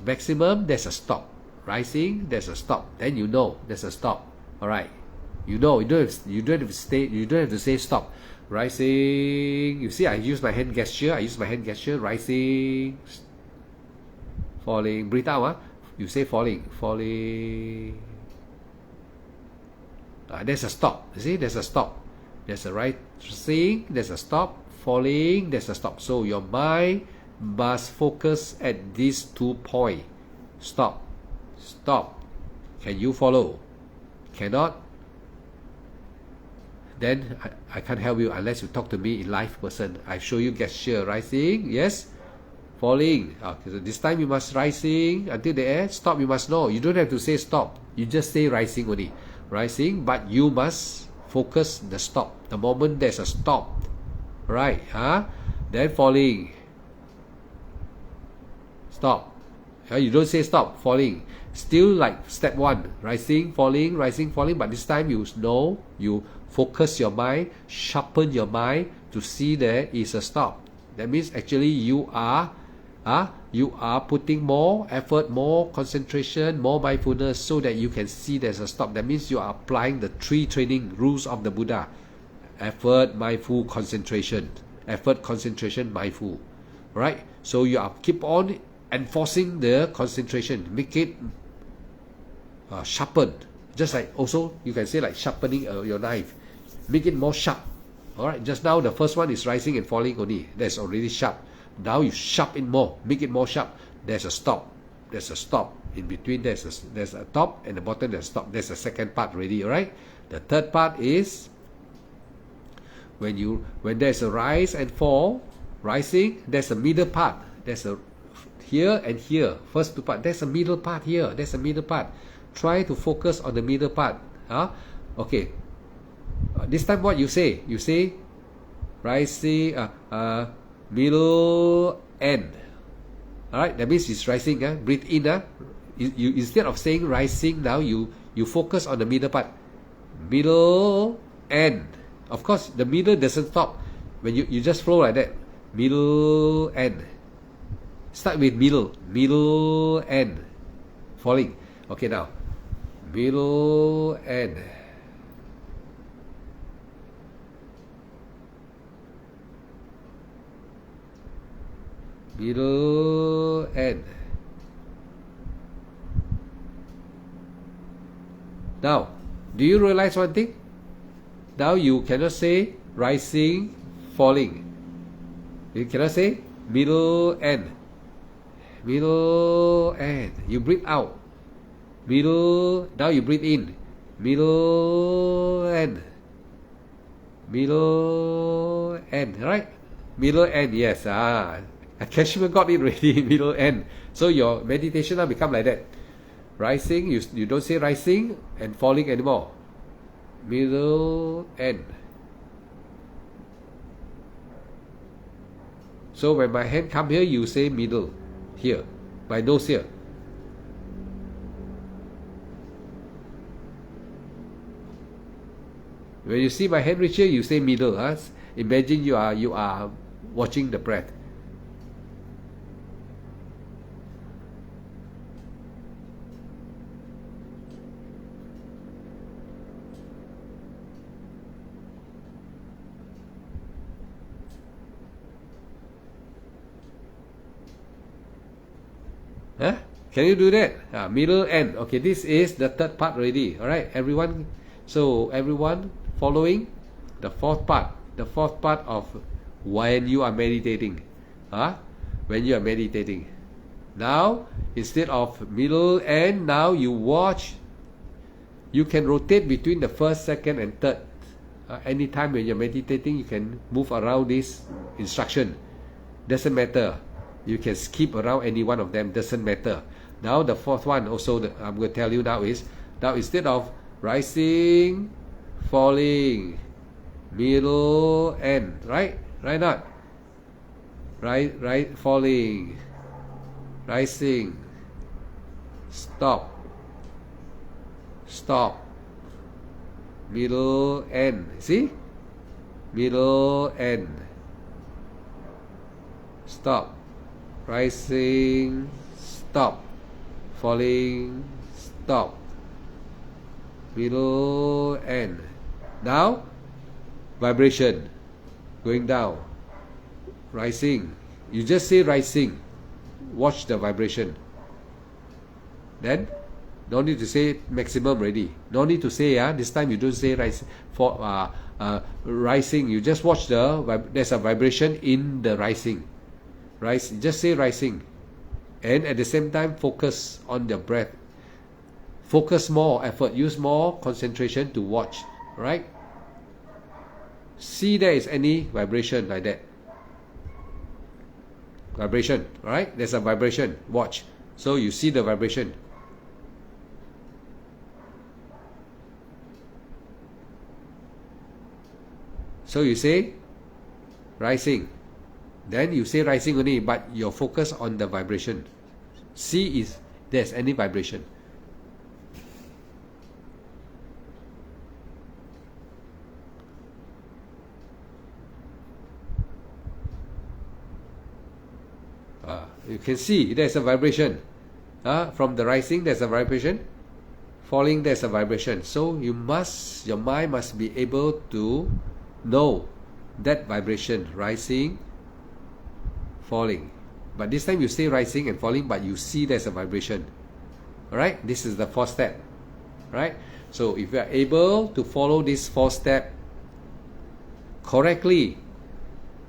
maximum, there's a stop. Rising, there's a stop. Then you know there's a stop. Alright. You know, you don't have to say stop. Rising. You see, I use my hand gesture. Rising. Falling. Breathe out. You say falling. There's a stop. You see, there's a stop. There's a rising. There's a stop. Falling. There's a stop. So your mind must focus at these 2 points. Stop. Can you follow? Cannot? Then I can't help you unless you talk to me in live person. I show you gesture. Rising, yes. Falling. Okay, so this time you must rising until the end. Stop, you must know. You don't have to say stop. You just say rising only. Rising, but you must focus the stop. The moment there's a stop. Right. Then falling. Stop. You don't say stop. Falling. Still like step 1. Rising, falling, but this time you know, you focus your mind, sharpen your mind to see there is a stop. That means actually you are putting more effort, more concentration, more mindfulness so that you can see there's a stop. That means you are applying the 3 training rules of the Buddha. Effort, mindful, concentration. Effort, concentration, mindful. Right? So you are keep on enforcing the concentration. Make it sharpened. Just like also you can say like sharpening your knife. Make it more sharp. Alright, just now the first one is rising and falling only. That's already sharp. Now you sharpen more. Make it more sharp. There's a stop. In between there's a top and the bottom there's a stop. There's a second part already. Alright. The third part is when there's a rise and fall. Rising, there's a middle part. here and here. First two part. There's a middle part here. There's a middle part. Try to focus on the middle part. Okay. This time what you say? You say rising, middle end. Alright, that means it's rising. Breathe in. You instead of saying rising now, you focus on the middle part. Middle end. Of course, the middle doesn't stop. When you just flow like that. Middle end. Start with middle end. Falling. Okay, now. Middle end. Middle end. Now, do you realize one thing? Now you cannot say rising, falling. You cannot say middle end. Middle end. You breathe out. Middle. Now you breathe in. Middle end. Middle end. Right? Middle end. Yes. Kashmir got it already. Middle end. So your meditation now become like that. Rising. You don't say rising and falling anymore. Middle end. So when my hand come here, you say middle. Here. My nose here. When you see my hand reach here, you say middle. Imagine you are watching the breath. Can you do that? Middle end. Okay, this is the third part already. Alright, everyone. So everyone following the fourth part. The fourth part of when you are meditating. When you are meditating. Now, instead of middle end, now you watch. You can rotate between the first, second, and third. Anytime when you're meditating, you can move around this instruction. Doesn't matter. You can skip around any one of them. Doesn't matter. Now the fourth one also I'm going to tell you now is, now instead of rising, falling, middle, end, right? Right not? Right, falling, rising, stop, middle, end. See? Middle, end. Stop. Rising, stop. Falling, stop. Middle, end. Now, vibration. Going down. Rising. You just say rising. Watch the vibration. Then, no need to say maximum already. No need to say, this time you don't say rising. You just watch there's a vibration in the rising. Just say rising. And at the same time, focus on the breath. Focus more effort. Use more concentration to watch. Right? See there is any vibration like that. Vibration. Right? There's a vibration. Watch. So you see the vibration. So you say rising. Then you say rising only, but your focus on the vibration. See if there's any vibration. You can see there's a vibration. From the rising, there's a vibration. Falling, there's a vibration. So your mind must be able to know that vibration, rising, falling. But this time you say rising and falling, but you see there's a vibration. Alright, this is the fourth step. Right? So if you are able to follow this fourth step correctly,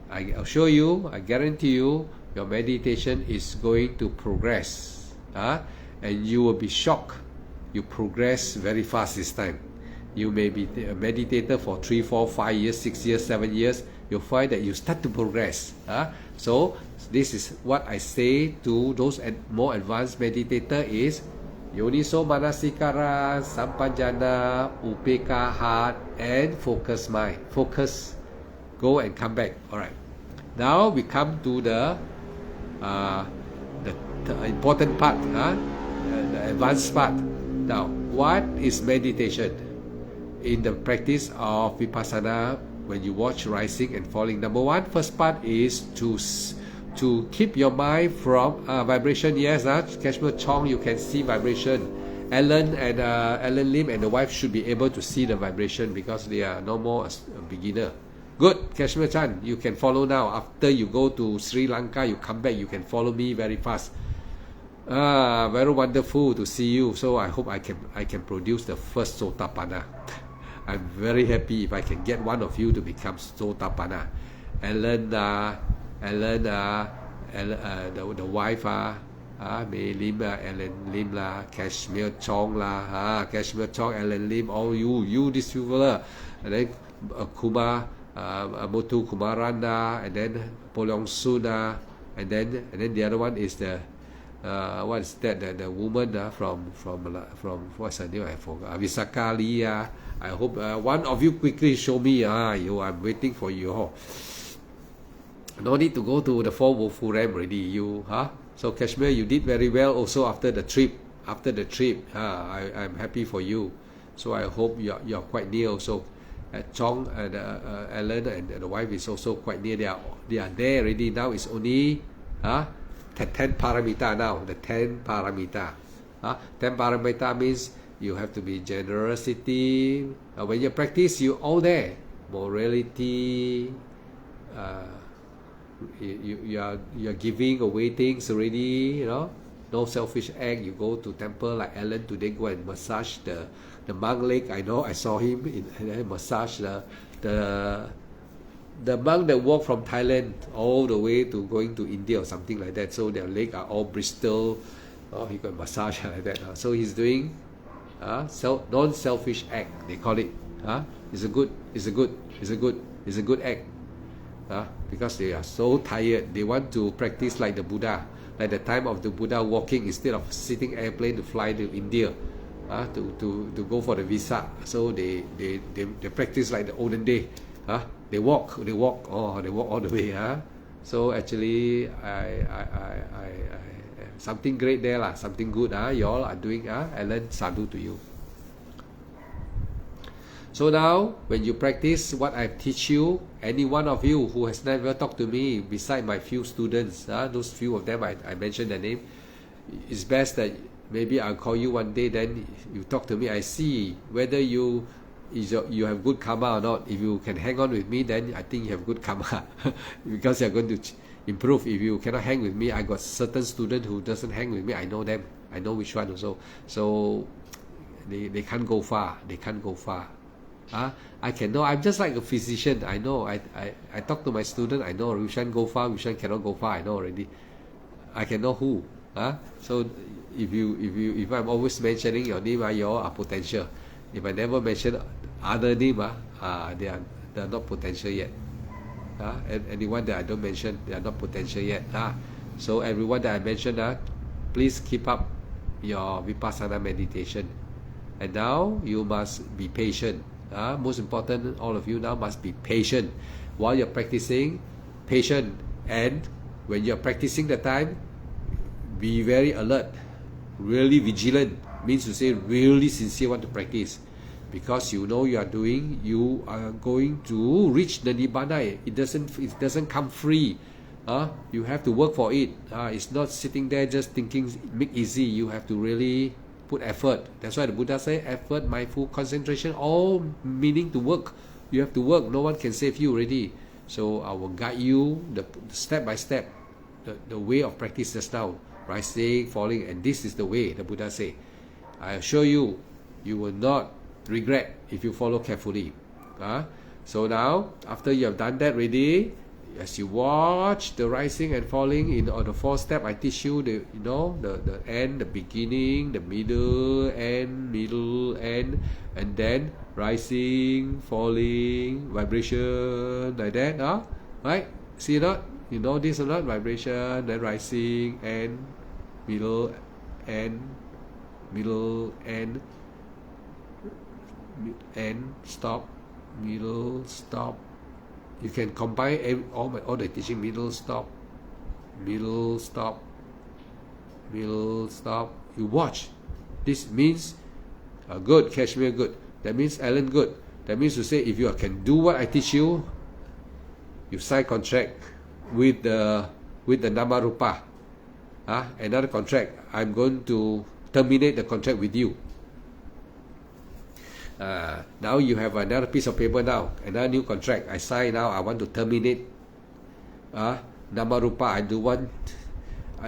I assure you, I guarantee you, your meditation is going to progress. And you will be shocked. You progress very fast this time. You may be a meditator for 3, 4, 5 years, 6 years, 7 years. you'll find that you start to progress. So this is what I say to those more advanced meditator is Yoniso Manasikara, Sampanjana, Upeka heart, and focus mind. Focus, go and come back. All right. Now we come to the important part, the advanced part. Now, what is meditation? In the practice of Vipassana, when you watch rising and falling, number one, first part is to keep your mind from vibration. Yes, Kashmir Chong, you can see vibration. Alan Lim and the wife should be able to see the vibration because they are no more a beginner. Good, Kashmir Chan, you can follow now. After you go to Sri Lanka, you come back, you can follow me very fast. Very wonderful to see you. So I hope I can produce the first Sotapanna. I'm very happy if I can get one of you to become Sotapanna. Alan, the wife, Mei Lim, Alan Lim, Kashmir Chong, Kashmir Chong, Alan Lim, all you these people, and then Kumar, Motu Kumaranda, and then Polyong Suna, and then the other one is the what is that? The woman from what's her name? I forgot. Visakha Lia. I hope one of you quickly show me. I'm waiting for you. No need to go to the Four Woeful Ram already. So Kashmir, you did very well also after the trip. I'm happy for you. So I hope you're quite near also. Chong and Alan and the wife is also quite near. They are there already. Now it's only 10 paramita now. The 10 paramita. 10 paramita means you have to be generosity. When you practice, you all there. Morality. You are giving away things already. No selfish act. You go to temple like Alan today. Go and massage the monk leg. I know. I saw him massage the monk that walked from Thailand all the way to going to India or something like that. So their legs are all bristle. He got massage like that. So he's doing non-selfish act. They call it. It's a good act. Because they are so tired. They want to practice like the Buddha. Like the time of the Buddha walking instead of sitting airplane to fly to India. To go for the visa. So they practice like the olden day. They walk all the way. So actually I something great there lah, something good. You all are doing. Alan, salute to you. So now when you practice what I teach you, any one of you who has never talked to me beside my few students, those few of them I mentioned their name, it's best that maybe I'll call you one day, then you talk to me. I see whether you have good karma or not. If you can hang on with me, then I think you have good karma because you're going to improve. If you cannot hang with me, I got certain student who doesn't hang with me. I know them. I know which one also. So they can't go far. I can know. I'm just like a physician. I know. I talk to my student. I know which one go far, which one cannot go far. I know already. I can know who. So if I'm always mentioning your name, you all are potential. If I never mention other name, they are not potential yet. And anyone that I don't mention, they are not potential yet. So everyone that I mentioned, please keep up your Vipassana meditation. And now you must be patient. Most important, all of you now must be patient while you're practicing. Patient, and when you're practicing the time, be very alert, really vigilant. Means to say really sincere want to practice, because you know you are going to reach the Nibbana. It doesn't come free. You have to work for it. It's not sitting there just thinking make easy. You have to really put effort. That's why the Buddha say effort, mindful, concentration, all meaning to work. You have to work. No one can save you already. So I will guide you the step by step, the way of practice just now, rising, falling, and this is the way the Buddha say. I assure you, you will not regret if you follow carefully. So now, after you have done that already, as you watch the rising and falling in on the 4 step, I teach you the the end, the beginning, the middle end, and then rising, falling, vibration like that, right? See or not? You know this or not? Vibration, then rising, end, middle, end, stop, middle, stop. You can combine all the teaching: middle, stop, middle, stop, middle, stop. You watch. This means good, Kashmir good. That means Alan good. That means to say, if you can do what I teach you, you sign contract with the Namarupa. Another contract. I'm going to terminate the contract with you. Now you have another piece of paper now, another new contract. I sign now. I want to terminate Namarupa. I do want.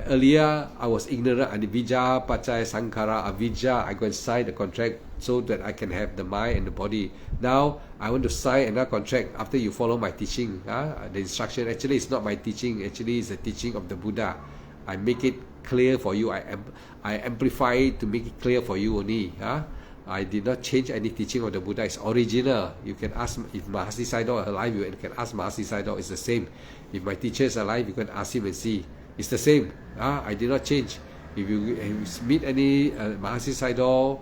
Earlier I was ignorant. Anivija, Pachai, Sankara, Avijja. I go and sign the contract so that I can have the mind and the body. Now I want to sign another contract after you follow my teaching. The instruction. Actually, it's not my teaching. Actually, it's the teaching of the Buddha. I make it clear for you. I amplify it to make it clear for you only. I did not change any teaching of the Buddha. It's original. You can ask if Mahasi Sayadaw is alive. You can ask Mahasi Sayadaw. It's the same. If my teacher is alive, you can ask him and see. It's the same. I did not change. If you meet any Mahasi Sayadaw,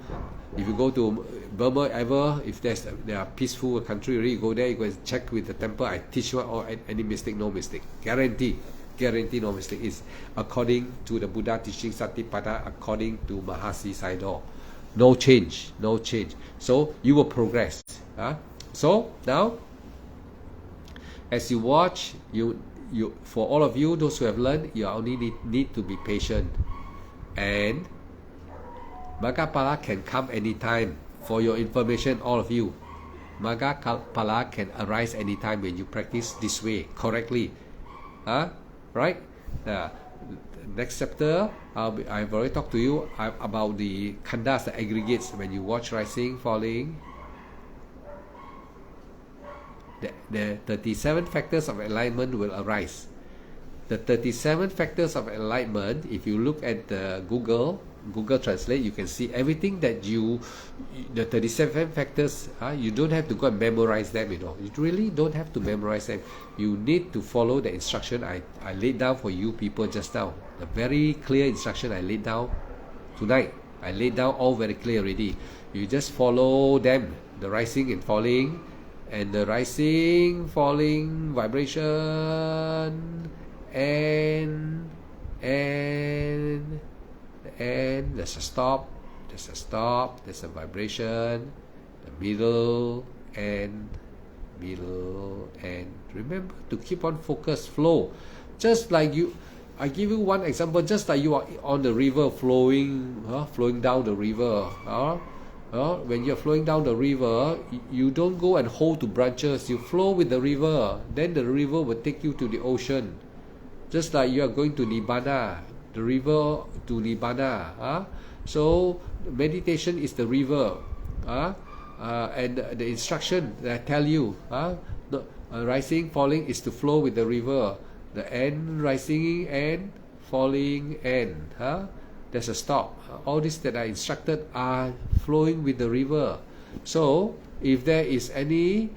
if you go to Burma ever, if there are peaceful country, you go there, you go and check with the temple. I teach you any mistake, no mistake. Guarantee no mistake. Is according to the Buddha teaching Satipatthana, according to Mahasi Sayadaw. No change. So you will progress. So now, as you watch, you for all of you, those who have learned, you only need to be patient. And Magapala can come anytime. For your information, all of you, Magapala can arise anytime when you practice this way correctly. Right? Next chapter, I've already talked to you about the khandas, the aggregates. When you watch rising, falling, the 37 factors of enlightenment will arise. The 37 factors of enlightenment, if you look at the Google Translate, you can see everything that the 37 factors, you don't have to go and memorize them, You really don't have to memorize them. You need to follow the instruction I laid down for you people just now. The very clear instruction I laid down tonight. I laid down all very clear already. You just follow them, the rising and falling, and the rising, falling, vibration, and there's a stop, there's a vibration, the middle, and remember to keep on focus, flow. Just like I give you one example, just like you are on the river flowing down the river. When you're flowing down the river, you don't go and hold to branches, you flow with the river, then the river will take you to the ocean. Just like you are going to Nibbana, the river to Nibbana. So meditation is the river, and the instruction that I tell you, rising, falling is to flow with the river. The end, rising and falling end. There's a stop. All this that I instructed are flowing with the river. So if there is any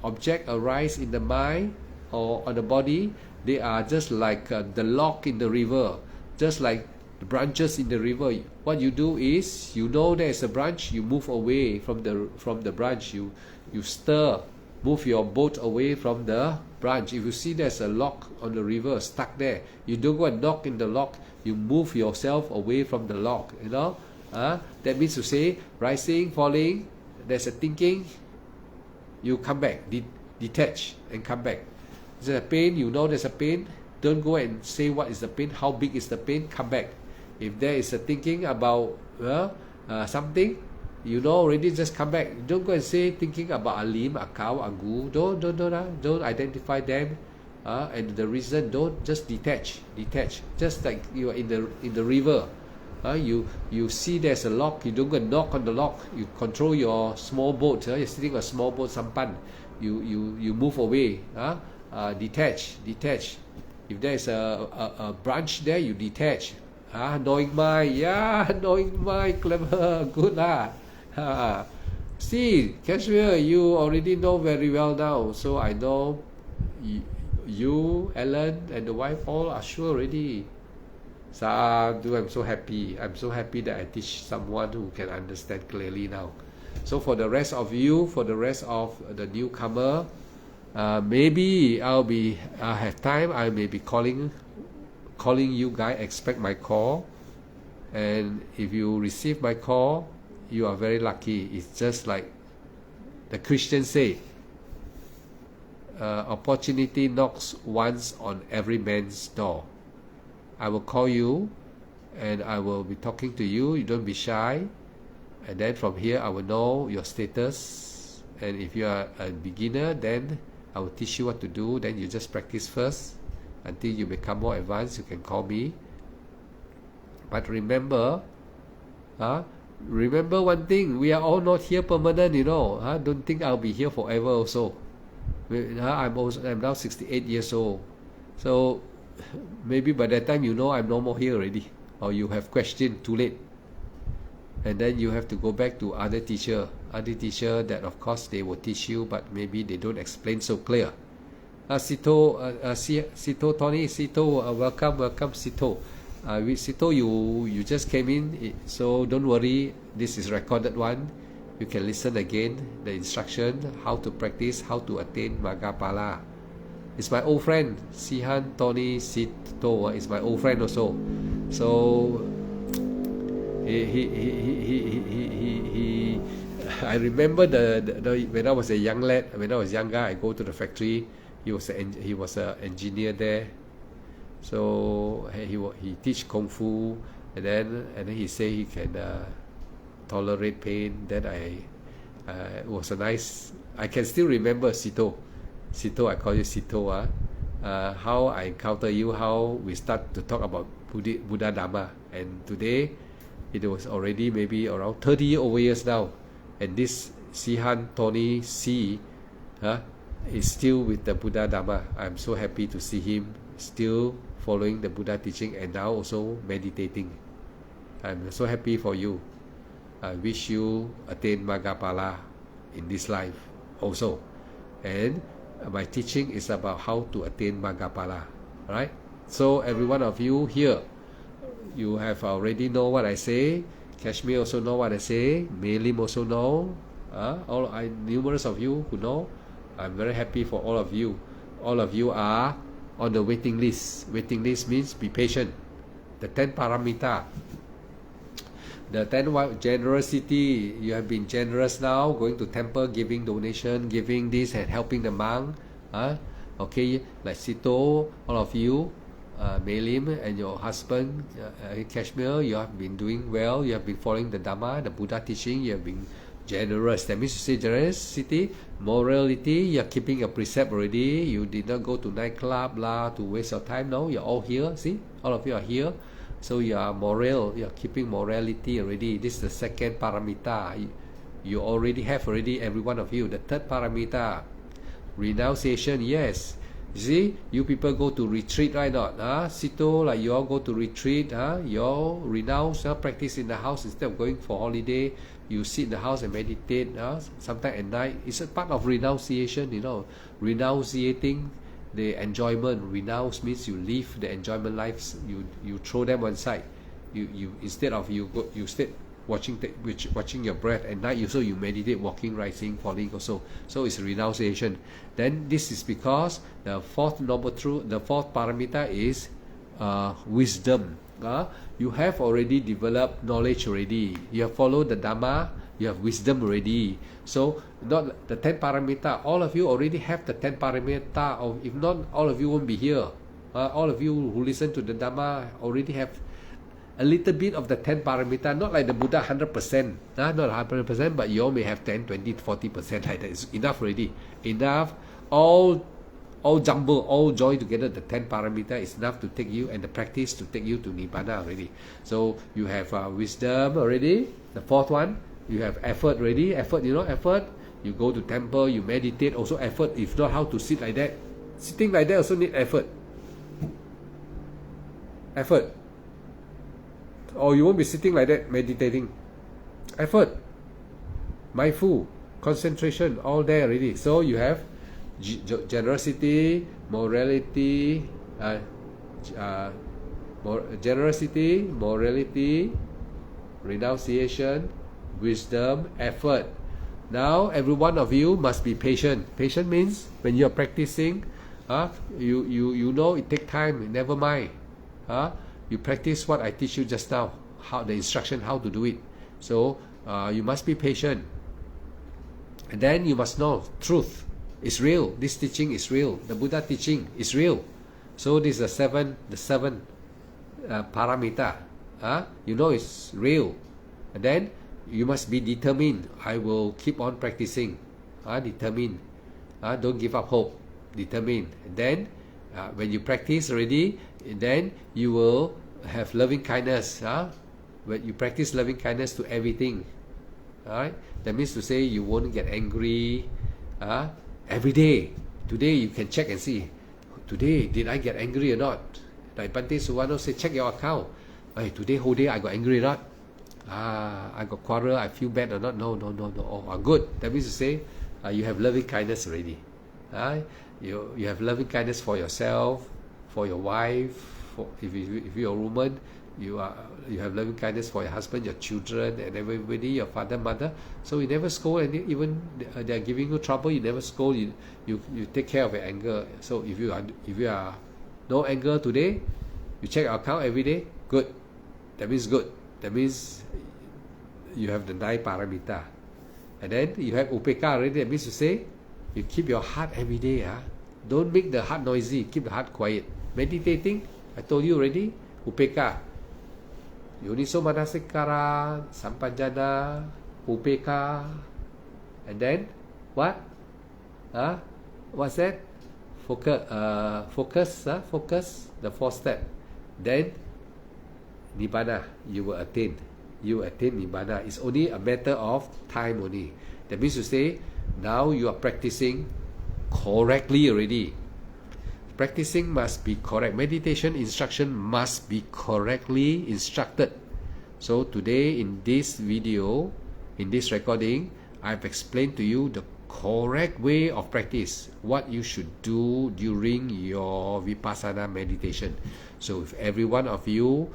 object arise in the mind or on the body, they are just like the lock in the river, just like the branches in the river. What you do is, there's a branch, you move away from the branch. You stir, move your boat away from the branch. If you see there's a lock on the river stuck there, you don't go and knock in the lock. You move yourself away from the lock. That means to say, rising, falling, there's a thinking, you come back, detach and come back. There's a pain, there's a pain. Don't go and say what is the pain, how big is the pain, come back. If there is a thinking about something, already, just come back. Don't go and say thinking about a limb, a cow, a goo. Don't identify them. And the reason, don't, just detach. Just like you are in the river. You see there's a lock, you don't go and knock on the lock. You control your small boat. You're sitting on a small boat, sampan. You move away. detach. If there is a branch there, you detach. Knowing mind, knowing mind, clever, good lah. See, Kashmir, you already know very well now. So I know you, Ellen, and the wife all are sure already. Sadhu, I'm so happy. I'm so happy that I teach someone who can understand clearly now. So for the rest of you, for the rest of the newcomer, maybe I have time. I may be calling you guys. Expect my call, and if you receive my call, you are very lucky. It's just like the Christians say, opportunity knocks once on every man's door. I will call you and I will be talking to you. You don't be shy. And then from here, I will know your status. And if you are a beginner, then I will teach you what to do. Then you just practice first until you become more advanced. You can call me. But remember one thing. We are all not here permanent, you know. Don't think I'll be here forever also. I'm now 68 years old. So maybe by that time, you know, I'm no more here already, or you have questioned too late, and then you have to go back to other teacher that of course they will teach you, but maybe they don't explain so clear. Sito, Tony, Sito, welcome, Sito. Sito, you just came in, so don't worry. This is recorded one. You can listen again the instruction how to practice, how to attain Maghapala. It's my old friend, Sihan Tony Sito is my old friend also. So he I remember the when I was a young lad, when I was younger, I go to the factory. He was an engineer there. So he teach kung fu, and then he say he can tolerate pain. Then it was a nice. I can still remember Sito, I call you Sito. How I encounter you, how we start to talk about Buddha Dhamma, and today it was already maybe around 30 over years now, and this Sihan Tony C is still with the Buddha Dhamma. I'm so happy to see him still following the Buddha teaching and now also meditating. I'm so happy for you. I wish you attain Maghapala in this life also. And my teaching is about how to attain Maghapala. Right? So every one of you here, you have already know what I say. Kashmir also know what I say. Melim also know. Numerous of you who know. I'm very happy for all of you. All of you are on the waiting list. Waiting list means be patient. The 10 paramita. The 10 generosity, you have been generous now, going to temple, giving donation, giving this and helping the monk. Okay, like Sito, all of you, Melim and your husband, Kashmir, you have been doing well. You have been following the Dhamma, the Buddha teaching. You have been generous. That means you say generosity, morality. You are keeping a precept already. You did not go to nightclub to waste your time. No, you're all here. See, all of you are here. So you are moral, you are keeping morality already. This is the second paramita. You already have every one of you. The third paramita, renunciation, yes. You see, you people go to retreat, right not? Sito, like you all go to retreat, you all renounce, practice in the house instead of going for holiday. You sit in the house and meditate, sometime at night. It's a part of renunciation, you know. Renunciating the enjoyment. Renounce means you leave the enjoyment lives, you throw them one side. You instead of you stay watching your breath at night, you meditate, walking, rising, falling also. So it's renunciation. Then this is because the fourth noble truth, the fourth paramita is wisdom. You have already developed knowledge already. You have followed the Dhamma. You have wisdom already. So not the 10 paramita. All of you already have the 10 paramita. Or if not, all of you won't be here. All of you who listen to the Dhamma already have a little bit of the 10 paramita. Not like the Buddha 100%. Not 100%, but you all may have 10, 20, 40%. Like that. It's enough already. Enough. All jumble, all join together. The 10 paramita is enough to take you, and the practice to take you to Nibbana already. So you have wisdom already. The fourth one. You have effort already. Effort, effort. You go to temple, you meditate, also effort. If not, how to sit like that? Sitting like that also need effort. Effort. Or you won't be sitting like that meditating. Effort. Mindful. Concentration. All there already. So you have generosity, morality, generosity, morality, renunciation, wisdom, effort. Now every one of you must be patient. Patient means when you are practicing, you know it take time. Never mind. You practice what I teach you just now, how the instruction how to do it. So you must be patient. And then you must know truth is real. This teaching is real. The Buddha teaching is real. So this is the seven paramita. You know it's real. And then you must be determined. I will keep on practicing. Determined. Don't give up hope. Determined. And then when you practice already, then you will have loving kindness. When you practice loving kindness to everything. Alright? That means to say you won't get angry every day. Today you can check and see, today did I get angry or not? Like Bhante Suvano say, check your account. Hey, today whole day I got angry or not? I got quarrel, I feel bad or not? No. Oh, good. That means to say you have loving kindness already. You have loving kindness for yourself, for your wife. If you're a woman, you have loving kindness for your husband, your children, and everybody, your father, mother. So you never scold, and even they are giving you trouble, you never scold. You take care of your anger. So if you are no anger today, you check your account every day. Good. That means good. That means you have the 9 paramita. And then you have upeka already. That means to say you keep your heart every day. Don't make the heart noisy. Keep the heart quiet. Meditating, I told you already. Upeka. Yuniso manasikara, sampanjana, upeka. And then what? What's that? Focus. The 4th step. Then Nibbana, you will attain. You attain Nibbana. It's only a matter of time only. That means to say, now you are practicing correctly already. Practicing must be correct. Meditation instruction must be correctly instructed. So today in this video, in this recording, I've explained to you the correct way of practice, what you should do during your Vipassana meditation. So if every one of you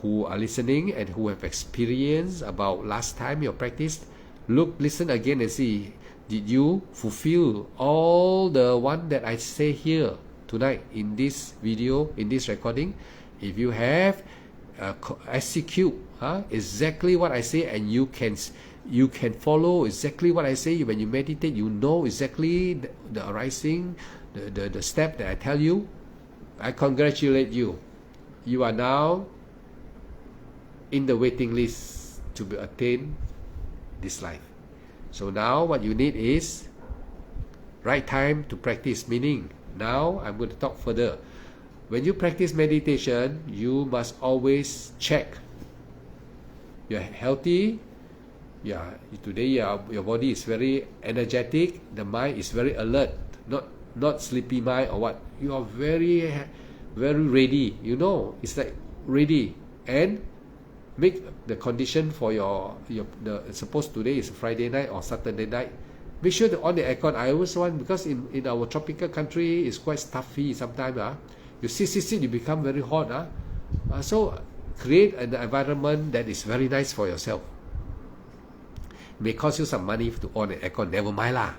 who are listening and who have experience about last time you practiced, listen again and see, did you fulfill all the one that I say here tonight in this video, in this recording? If you have, execute exactly what I say, and you can follow exactly what I say. When you meditate, you know exactly the arising, the step that I tell you. I congratulate you. You are now in the waiting list to be attained this life. So now what you need is right time to practice, meaning now I'm going to talk further. When you practice meditation, you must always check. You're healthy. Today your body is very energetic. The mind is very alert. Not sleepy mind or what. You are very ready. You know, it's like ready. And make the condition for suppose today is Friday night or Saturday night. Make sure to on the aircon. I always want, because in our tropical country it's quite stuffy sometimes. You sit, you become very hot. So create an environment that is very nice for yourself. It may cost you some money to on the aircon. Never mind lah.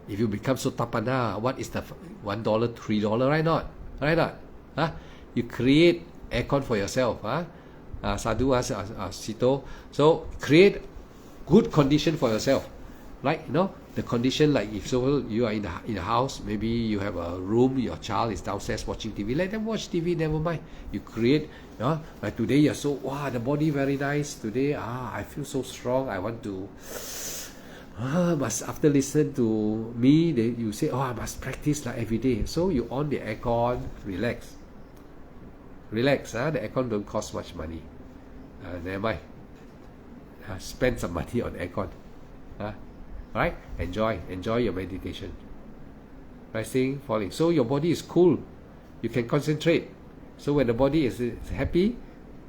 If you become so tapana, what is the $1, $3? Right not? You create aircon for yourself. Sadhu Sito. So create good condition for yourself. Like, the condition, like if so you are in the house, maybe you have a room, your child is downstairs watching TV, let them watch TV, never mind. You create, like today you're so, the body very nice today, I feel so strong, I want to, after listen to me, you say, I must practice like every day. So you on the aircon, relax. The aircon don't cost much money. Never mind. Spend some money on aircon. Right? Enjoy your meditation. rising, falling. So your body is cool. You can concentrate. So when the body is happy,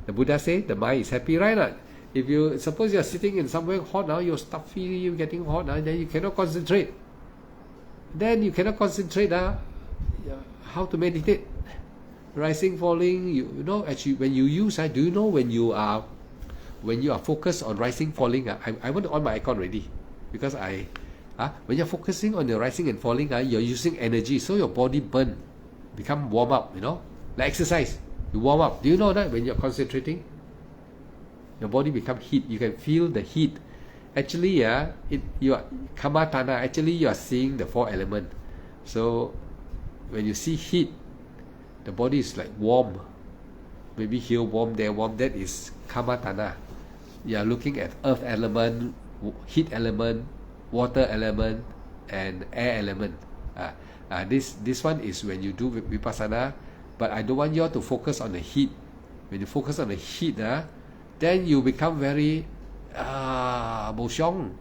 the Buddha say the mind is happy, right? If you suppose you're sitting in somewhere hot now, you're stuffy, you're getting hot now, then you cannot concentrate. Then you cannot concentrate. How to meditate? Rising, falling. You know, actually, when you use, do you know when you are focused on rising, falling? I want to on my aircon already, because when you're focusing on the rising and falling, you're using energy, so your body become warm up. You know, like exercise, you warm up. Do you know that when you're concentrating, your body become heat? You can feel the heat. Actually, you are kamatana. Actually, you are seeing the 4 elements. So when you see heat, the body is like warm. Maybe here warm, there warm. That is kamatana. You are looking at earth element, heat element, water element, and air element. This one is when you do vipassana. But I don't want you all to focus on the heat. When you focus on the heat, then you become very bosyong.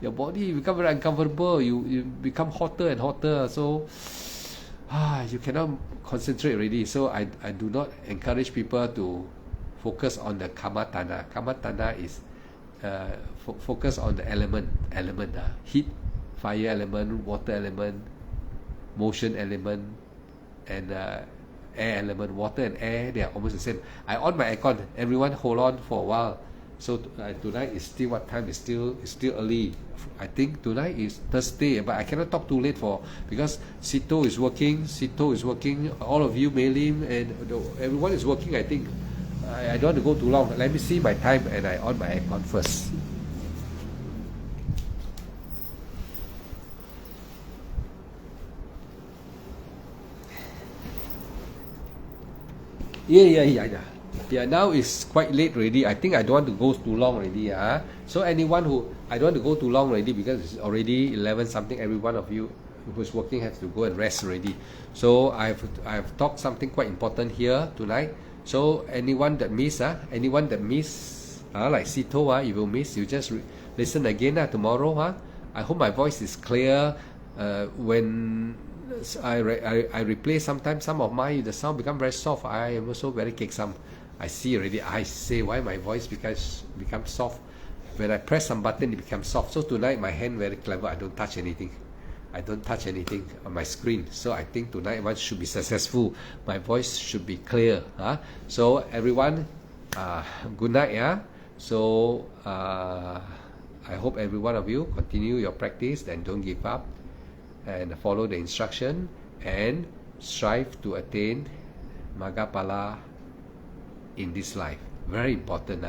Your body become very uncomfortable. You become hotter and hotter. So you cannot concentrate already. So I do not encourage people to focus on the kamatana. Kamatana is focus on the element, heat, fire element, water element, motion element, and air element. Water and air, they are almost the same. I on my aircon. Everyone hold on for a while. So tonight is still what time? It's still early. I think tonight is Thursday, but I cannot talk too late because Sito is working. All of you, Mei-Lim, and everyone is working. I think I don't want to go too long. Let me see my time, and I on my aircon first. Yeah, now it's quite late already. I think I don't want to go too long already. So anyone I don't want to go too long already, because it's already 11 something. Every one of you who's working has to go and rest already. So I've talked something quite important here tonight. So anyone that miss, like Sito, you will miss, you just listen again tomorrow. I hope my voice is clear. When I replay sometimes, some of the sound become very soft. I am also very keksam. I see already. I say why my voice becomes soft. When I press some button, it becomes soft. So tonight my hand very clever. I don't touch anything on my screen. So I think tonight one should be successful. My voice should be clear. So everyone, good night. So I hope every one of you continue your practice and don't give up, and follow the instruction and strive to attain Maggaphala in this life. Very important,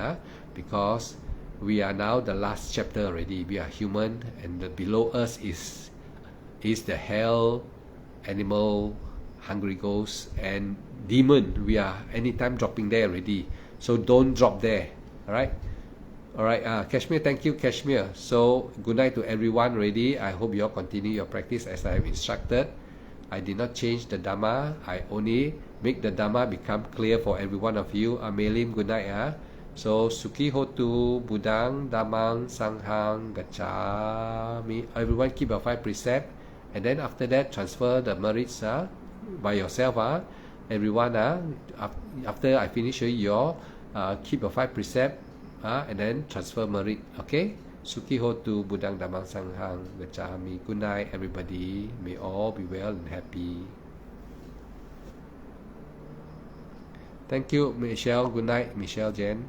because we are now the last chapter already. We are human, and below us is the hell, animal, hungry ghosts, and demon. We are anytime dropping there already. So don't drop there. Alright, Kashmir, thank you, Kashmir. So good night to everyone already. I hope you all continue your practice as I have instructed. I did not change the Dhamma. I only make the Dhamma become clear for every one of you. Mei-Lim, good night. So Sukhi Hotu, Buddhang, Dhammang, Sanghang, Gacchami. Everyone keep your 5 precepts. And then after that, transfer the merits by yourself. Everyone, after I finish your keep your 5 precepts, and then transfer merit. Okay? Sukhi Hotu, Buddhang, Dhammang, Sanghang, Gacchami. Good night, everybody. May all be well and happy. Thank you, Michelle. Good night, Michelle Jen.